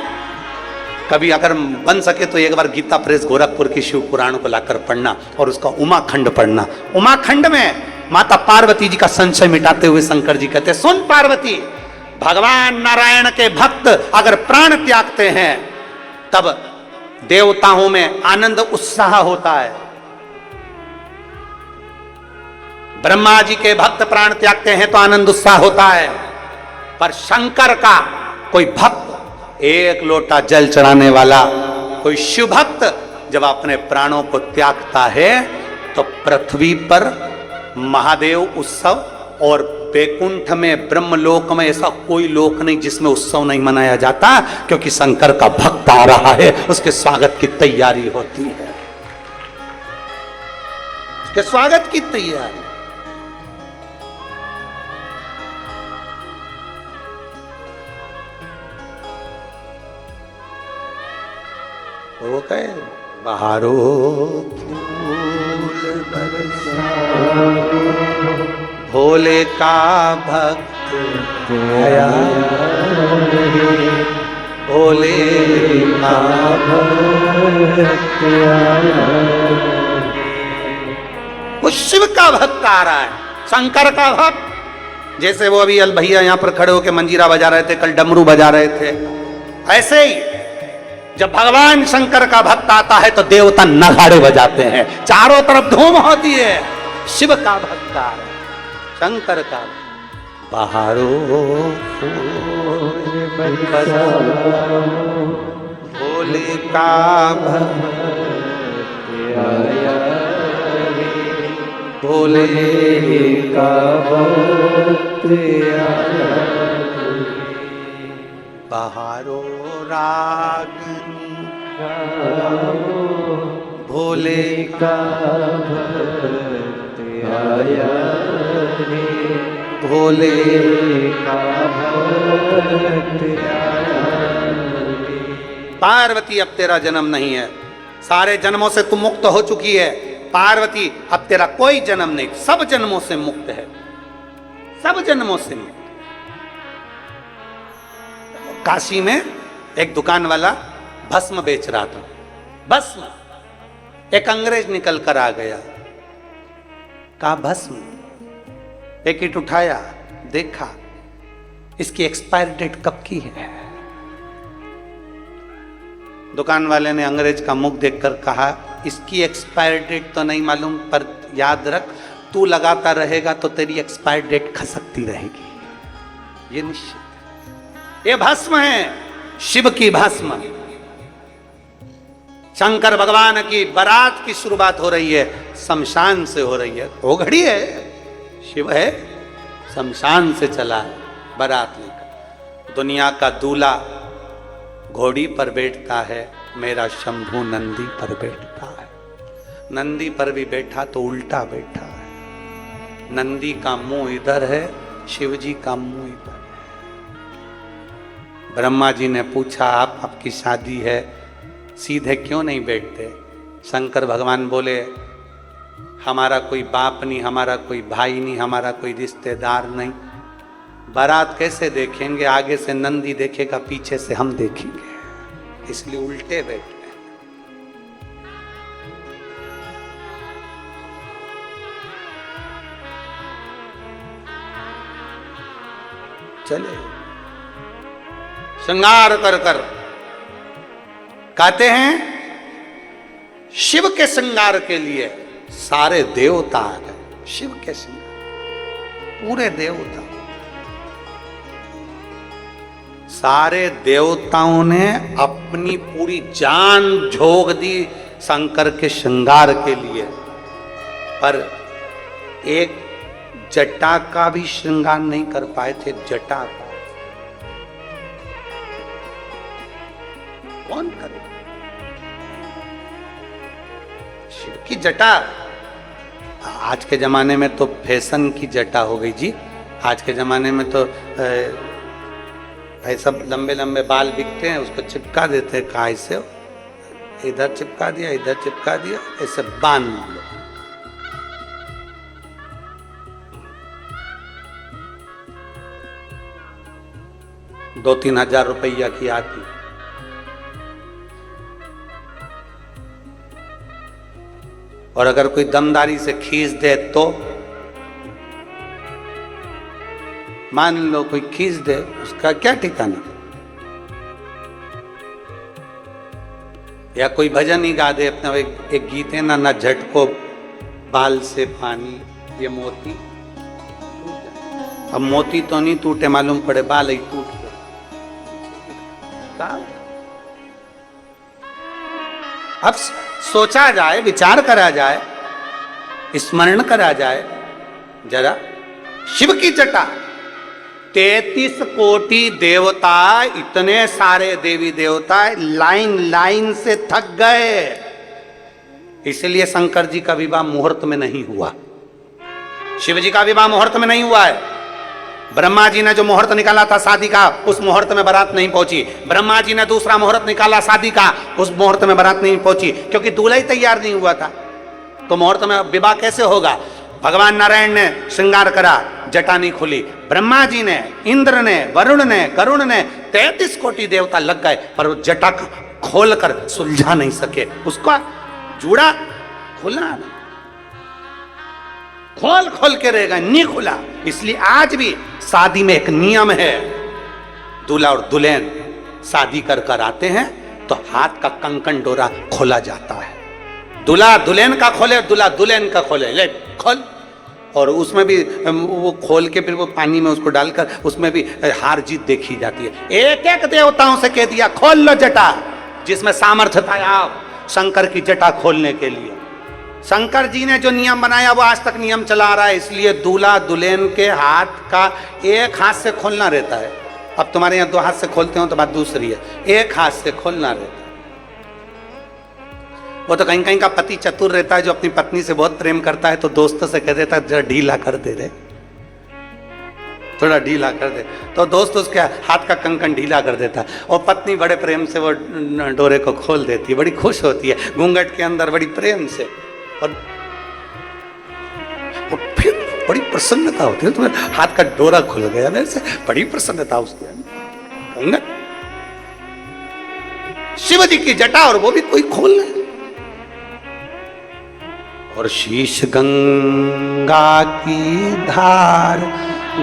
कभी अगर बन सके तो एक बार गीता प्रेस गोरखपुर की शिव पुराण को लाकर पढ़ना और उसका उमाखंड पढ़ना। उमाखंड में माता पार्वती जी का संशय मिटाते हुए शंकर जी कहते, सुन पार्वती, भगवान नारायण के भक्त अगर प्राण त्यागते हैं तब देवताओं में आनंद उत्साह होता है। ब्रह्मा जी के भक्त प्राण त्यागते हैं तो आनंद उत्साह होता है, पर शंकर का कोई भक्त, एक लोटा जल चढ़ाने वाला कोई शिव भक्त जब अपने प्राणों को त्यागता है तो पृथ्वी पर महादेव उत्सव, और बैकुंठ में ब्रह्मलोक में ऐसा कोई लोक नहीं जिसमें उत्सव नहीं मनाया जाता, क्योंकि शंकर का भक्त आ रहा है, उसके स्वागत की तैयारी होती है, उसके स्वागत की तैयारी। वो कहे बहारो फूल बरसाओ, भोले का भक्त आया, भोले का भक्त आया। वो शिव का भक्त आ रहा है, शंकर का भक्त। जैसे वो अभी भैया यहां पर खड़े होकर मंजीरा बजा रहे थे, कल डमरू बजा रहे थे, ऐसे ही जब भगवान शंकर का भक्त आता है तो देवता नगाड़े बजाते हैं, चारों तरफ धूम होती है। शिव का भक्त आ रहा है, शंकर का। बहारो फूल बरसाओ, भोले का भक्त आया, भोले का भक्त आया। बहारो रागनी भोले का भक्त आया, भोले का भक्त आया। पार्वती अब तेरा जन्म नहीं है, सारे जन्मों से तू मुक्त हो चुकी है। पार्वती अब तेरा कोई जन्म नहीं, सब जन्मों से मुक्त है, सब जन्मों से मुक्त। काशी में एक दुकान वाला भस्म बेच रहा था, भस्म। एक अंग्रेज निकल कर आ गया, कहा भस्म। पैकेट उठाया, देखा, इसकी एक्सपायर डेट कब की है। दुकान वाले ने अंग्रेज का मुख देखकर कहा, इसकी एक्सपायर डेट तो नहीं मालूम, पर याद रख, तू लगाता रहेगा तो तेरी एक्सपायर डेट खसकती रहेगी, ये निश्चित। ये भस्म है, शिव की भस्म। शंकर भगवान की बारात की शुरुआत हो रही है, शमशान से हो रही है। वो घड़ी है, शिव है, शमशान से चला है बारात लेकर। दुनिया का दूल्हा घोड़ी पर बैठता है, मेरा शंभू नंदी पर बैठता है। नंदी पर भी बैठा तो उल्टा बैठा है, नंदी का मुंह इधर है, शिव जी का मुंह इधर है। ब्रह्मा जी ने पूछा, आपकी शादी है, सीधे क्यों नहीं बैठते? शंकर भगवान बोले, हमारा कोई बाप नहीं, हमारा कोई भाई नहीं, हमारा कोई रिश्तेदार नहीं, बारात कैसे देखेंगे? आगे से नंदी देखेगा, पीछे से हम देखेंगे, इसलिए उल्टे बैठे। चले श्रृंगार कर कर कहते हैं शिव के श्रृंगार के लिए सारे देवता आ गए। शिव के श्रृंगार, पूरे देवता, सारे देवताओं ने अपनी पूरी जान झोंक दी शंकर के श्रृंगार के लिए, पर एक जटा का भी श्रृंगार नहीं कर पाए थे। जटा का कौन करे? शिव की जटा, आज के जमाने में तो फैशन की जटा हो गई जी। आज के जमाने में तो भाई सब लंबे लंबे बाल बिकते हैं, उसको चिपका देते हैं काय से, इधर चिपका दिया, इधर चिपका दिया, ऐसे बांध लो। 2-3 हजार रुपया की आती। और अगर कोई दमदारी से खींच दे तो, मान लो कोई खींच दे, उसका क्या ठिकाना। या कोई भजन ही गा दे अपना, एक गीत है ना, ना झटको बाल से पानी, ये मोती। अब मोती तो नहीं टूटे, मालूम पड़े बाल ही टूट गए। अब सोचा जाए, विचार करा जाए, स्मरण करा जाए जरा, शिव की जटा, 33 कोटि देवता, इतने सारे देवी देवता लाइन लाइन से थक गए। इसलिए शंकर जी का विवाह मुहूर्त में नहीं हुआ, शिव जी का विवाह मुहूर्त में नहीं हुआ है। ब्रह्मा जी ने जो मुहूर्त निकाला था शादी का, उस मुहूर्त में बारात नहीं पहुंची। ब्रह्मा जी ने दूसरा मुहूर्त निकाला शादी का, उस मुहूर्त में बारात नहीं पहुंची, क्योंकि दूल्हा ही तैयार नहीं हुआ था। तो मुहूर्त में विवाह कैसे होगा? भगवान नारायण ने श्रृंगार करा, जटा नहीं खुली। ब्रह्मा जी ने, इंद्र ने, वरुण ने, गरुण ने, 33 कोटि देवता लग गए, पर वो जटा खोलकर सुलझा नहीं सके। उसका जूड़ा खुला ना, खोल खोल के रहेगा, नहीं खुला। इसलिए आज भी शादी में एक नियम है, दूल्हा और दुल्हन शादी कर कर आते हैं तो हाथ का कंकन डोरा खोला जाता है। दूल्हा दुल्हन का खोले, दूल्हा दुल्हन का खोले, ले खोल। और उसमें भी वो खोल के फिर वो पानी में उसको डालकर उसमें भी हार जीत देखी जाती है। एक एक देवताओं से कह दिया खोल लो जटा, जिसमें सामर्थ्य था आप शंकर की जटा खोलने के लिए। शंकर जी ने जो नियम बनाया वो आज तक नियम चला रहा है। इसलिए दूल्हा दुल्हन के हाथ का एक हाथ से खोलना रहता है। अब तुम्हारे यहाँ 2 हाथ से खोलते हो तो बात दूसरी है, एक हाथ से खोलना रहता है। वो तो कहीं कहीं का पति चतुर रहता है, जो अपनी पत्नी से बहुत प्रेम करता है तो दोस्तों से कह देता है जरा ढीला कर दे रे, थोड़ा ढीला कर दे, तो दोस्त उसके हाथ का कंकन ढीला कर देता है। और पत्नी बड़े प्रेम से वो डोरे को खोल देती है, बड़ी खुश होती है घूंघट के अंदर बड़ी प्रेम से। और फिर बड़ी प्रसन्नता होती है, तुम्हें हाथ का डोरा खुल गया मेरे से, बड़ी प्रसन्नता उसके अंदर। शिव जी की जटा, और वो भी कोई खोल नहीं। और शीश गंगा की धार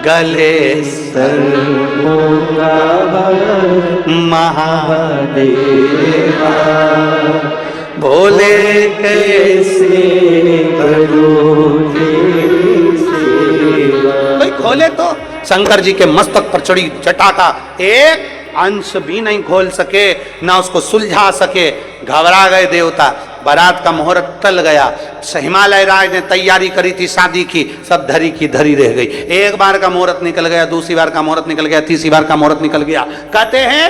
गले महादेवा, भोले कैसे कोई खोले तो शंकर जी के मस्तक पर चढ़ी जटा का एक अंश भी नहीं खोल सके, ना उसको सुलझा सके। घबरा गए देवता, बारात का मुहूर्त टल गया। हिमालय राज ने तैयारी करी थी शादी की, सब धरी की धरी रह गई। एक बार का मुहूर्त निकल गया, दूसरी बार का मुहूर्त निकल गया, तीसरी बार का मुहूर्त निकल गया। कहते हैं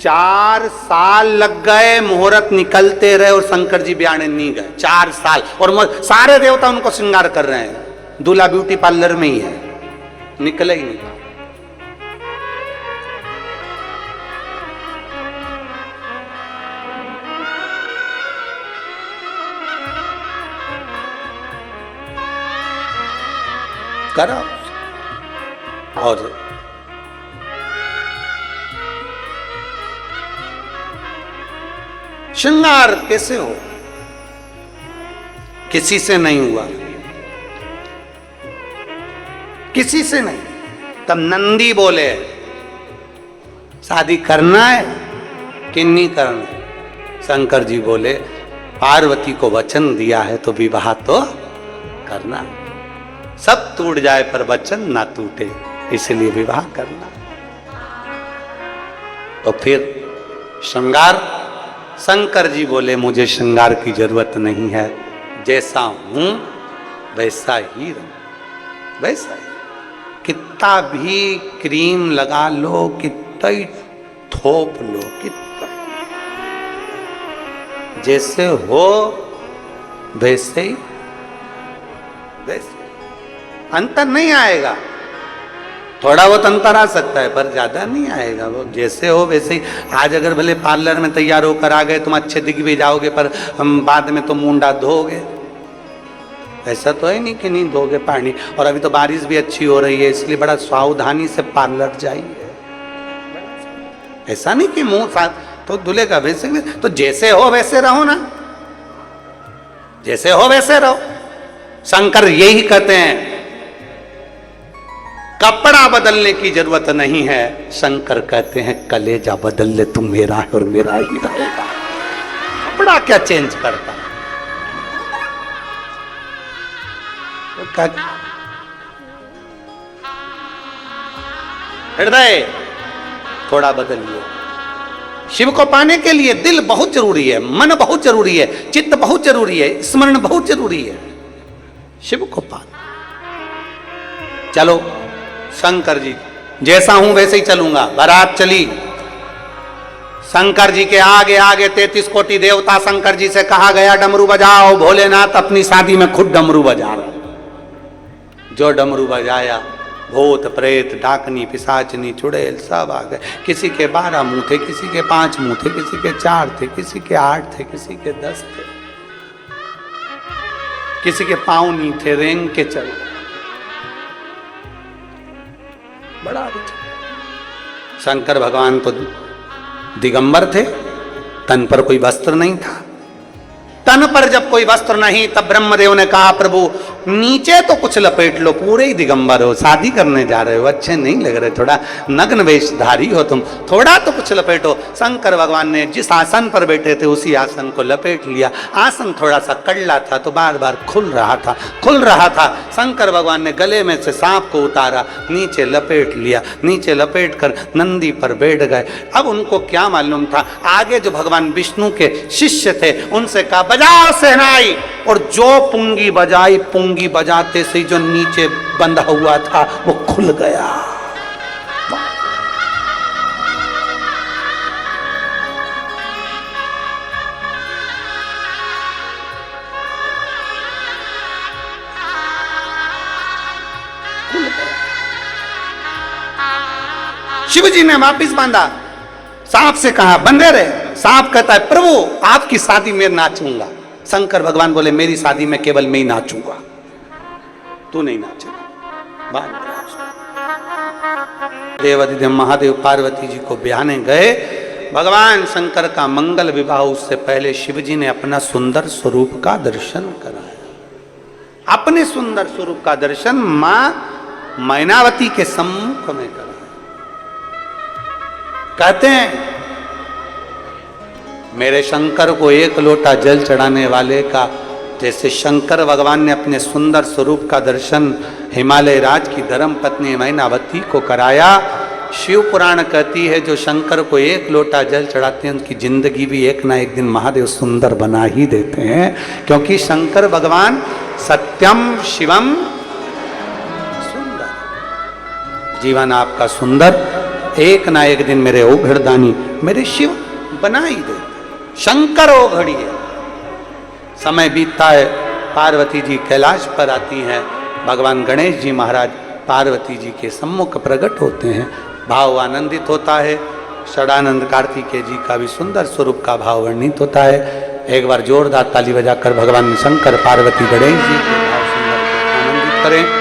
4 साल लग गए, मुहूर्त निकलते रहे और शंकर जी ब्याने नहीं गए। 4 साल, और सारे देवता उनको श्रृंगार कर रहे हैं। दूल्हा ब्यूटी पार्लर में ही है, निकले ही नहीं। करा और श्रृंगार कैसे हो? किसी से नहीं हुआ, किसी से नहीं। तब नंदी बोले शादी करना है कि नहीं करना? शंकर जी बोले पार्वती को वचन दिया है तो विवाह तो करना, सब टूट जाए पर वचन ना टूटे, इसलिए विवाह करना। तो फिर श्रृंगार, शंकर जी बोले मुझे श्रृंगार की जरूरत नहीं है, जैसा हूं वैसा ही रहूं, वैसा ही। कितना भी क्रीम लगा लो, कितना ही थोप लो, कितना जैसे हो वैसे ही, वैसे अंतर नहीं आएगा। थोड़ा बहुत अंतर आ सकता है पर ज्यादा नहीं आएगा। वो जैसे हो वैसे ही। आज अगर भले पार्लर में तैयार होकर आ गए, तुम अच्छे दिख भी जाओगे पर हम बाद में तो मुंडा धोगे, ऐसा तो है नहीं कि नहीं धोगे पानी। और अभी तो बारिश भी अच्छी हो रही है, इसलिए बड़ा सावधानी से पार्लर जाइए। ऐसा नहीं कि मुंह साथ तो धुलेगा, वैसे तो जैसे हो वैसे रहो ना, जैसे हो वैसे रहो। शंकर यही कहते हैं, कपड़ा बदलने की जरूरत नहीं है। शंकर कहते हैं कलेजा बदल ले, तुम मेरा है और मेरा ही रहेगा। कपड़ा क्या चेंज करता है? हृदय थोड़ा बदलिए। शिव को पाने के लिए दिल बहुत जरूरी है, मन बहुत जरूरी है, चित्त बहुत जरूरी है, स्मरण बहुत जरूरी है। शिव को पाना। चलो शंकर जी, जैसा हूं वैसे ही चलूंगा। बारात चली, शंकर जी के आगे आगे 33 कोटि देवता। शंकर जी से कहा गया डमरू बजाओ। भोलेनाथ अपनी शादी में खुद डमरू बजा रहे। जो डमरू बजाया, भूत प्रेत डाकनी पिशाचनी चुड़ैल सब आ गए। किसी के 12 मुंह थे, किसी के 5 मुंह थे, किसी के 4 थे, किसी के 8 थे, किसी के 10 थे, किसी के पांव नहीं थे, रेंग के चल। बड़ा शंकर भगवान तो दिगंबर थे, तन पर कोई वस्त्र नहीं था। तन पर जब कोई वस्त्र नहीं, तब ब्रह्मदेव ने कहा प्रभु नीचे तो कुछ लपेट लो, पूरे ही दिगंबर हो, शादी करने जा रहे हो, अच्छे नहीं लग रहे, थोड़ा नग्न वेशधारी हो तुम, थोड़ा तो कुछ लपेटो। शंकर भगवान ने जिस आसन पर बैठे थे उसी आसन को लपेट लिया। आसन थोड़ा सा कड़ला था तो बार बार खुल रहा था। शंकर भगवान ने गले में से सांप को उतारा, नीचे लपेट लिया, नीचे लपेट कर नंदी पर बैठ गए। अब उनको क्या मालूम था, आगे जो भगवान विष्णु के शिष्य थे उनसे कहा बजाओ शहनाई, और जो पुंगी बजाई, पुंगी बजाते से जो नीचे बंधा हुआ था वो खुल गया। शिव जी ने वापिस बांधा, सांप से कहा बंधे रहे। सांप कहता है प्रभु आपकी शादी में नाचूंगा। शंकर भगवान बोले मेरी शादी में केवल मैं ही नाचूंगा, तू नहीं नाचेगा। देवाधिदेव महादेव पार्वती जी को ब्याहने गए। भगवान शंकर का मंगल विवाह, उससे पहले शिव जी ने अपना सुंदर स्वरूप का दर्शन कराया। अपने सुंदर स्वरूप का दर्शन मां मैनावती के सम्मुख में कराया। कहते हैं मेरे शंकर को 1 लोटा जल चढ़ाने वाले का, जैसे शंकर भगवान ने अपने सुंदर स्वरूप का दर्शन हिमालय राज की धर्म पत्नी मैनावती को कराया। शिव पुराण कहती है जो शंकर को 1 लोटा जल चढ़ाते हैं उनकी जिंदगी भी एक ना एक दिन महादेव सुंदर बना ही देते हैं, क्योंकि शंकर भगवान सत्यम शिवम सुंदर। जीवन आपका सुंदर एक ना एक दिन मेरे ओघड़दानी मेरे शिव बना ही दे। शंकर ओघड़ी है। समय बीतता है, पार्वती जी कैलाश पर आती हैं। भगवान गणेश जी महाराज पार्वती जी के सम्मुख प्रकट होते हैं। भाव आनंदित होता है। षडानंद कार्तिकेय जी का भी सुंदर स्वरूप का भाव वर्णित होता है। एक बार जोरदार ताली बजाकर भगवान शंकर पार्वती गणेश जी के भाव सुंदर आनंदित करें।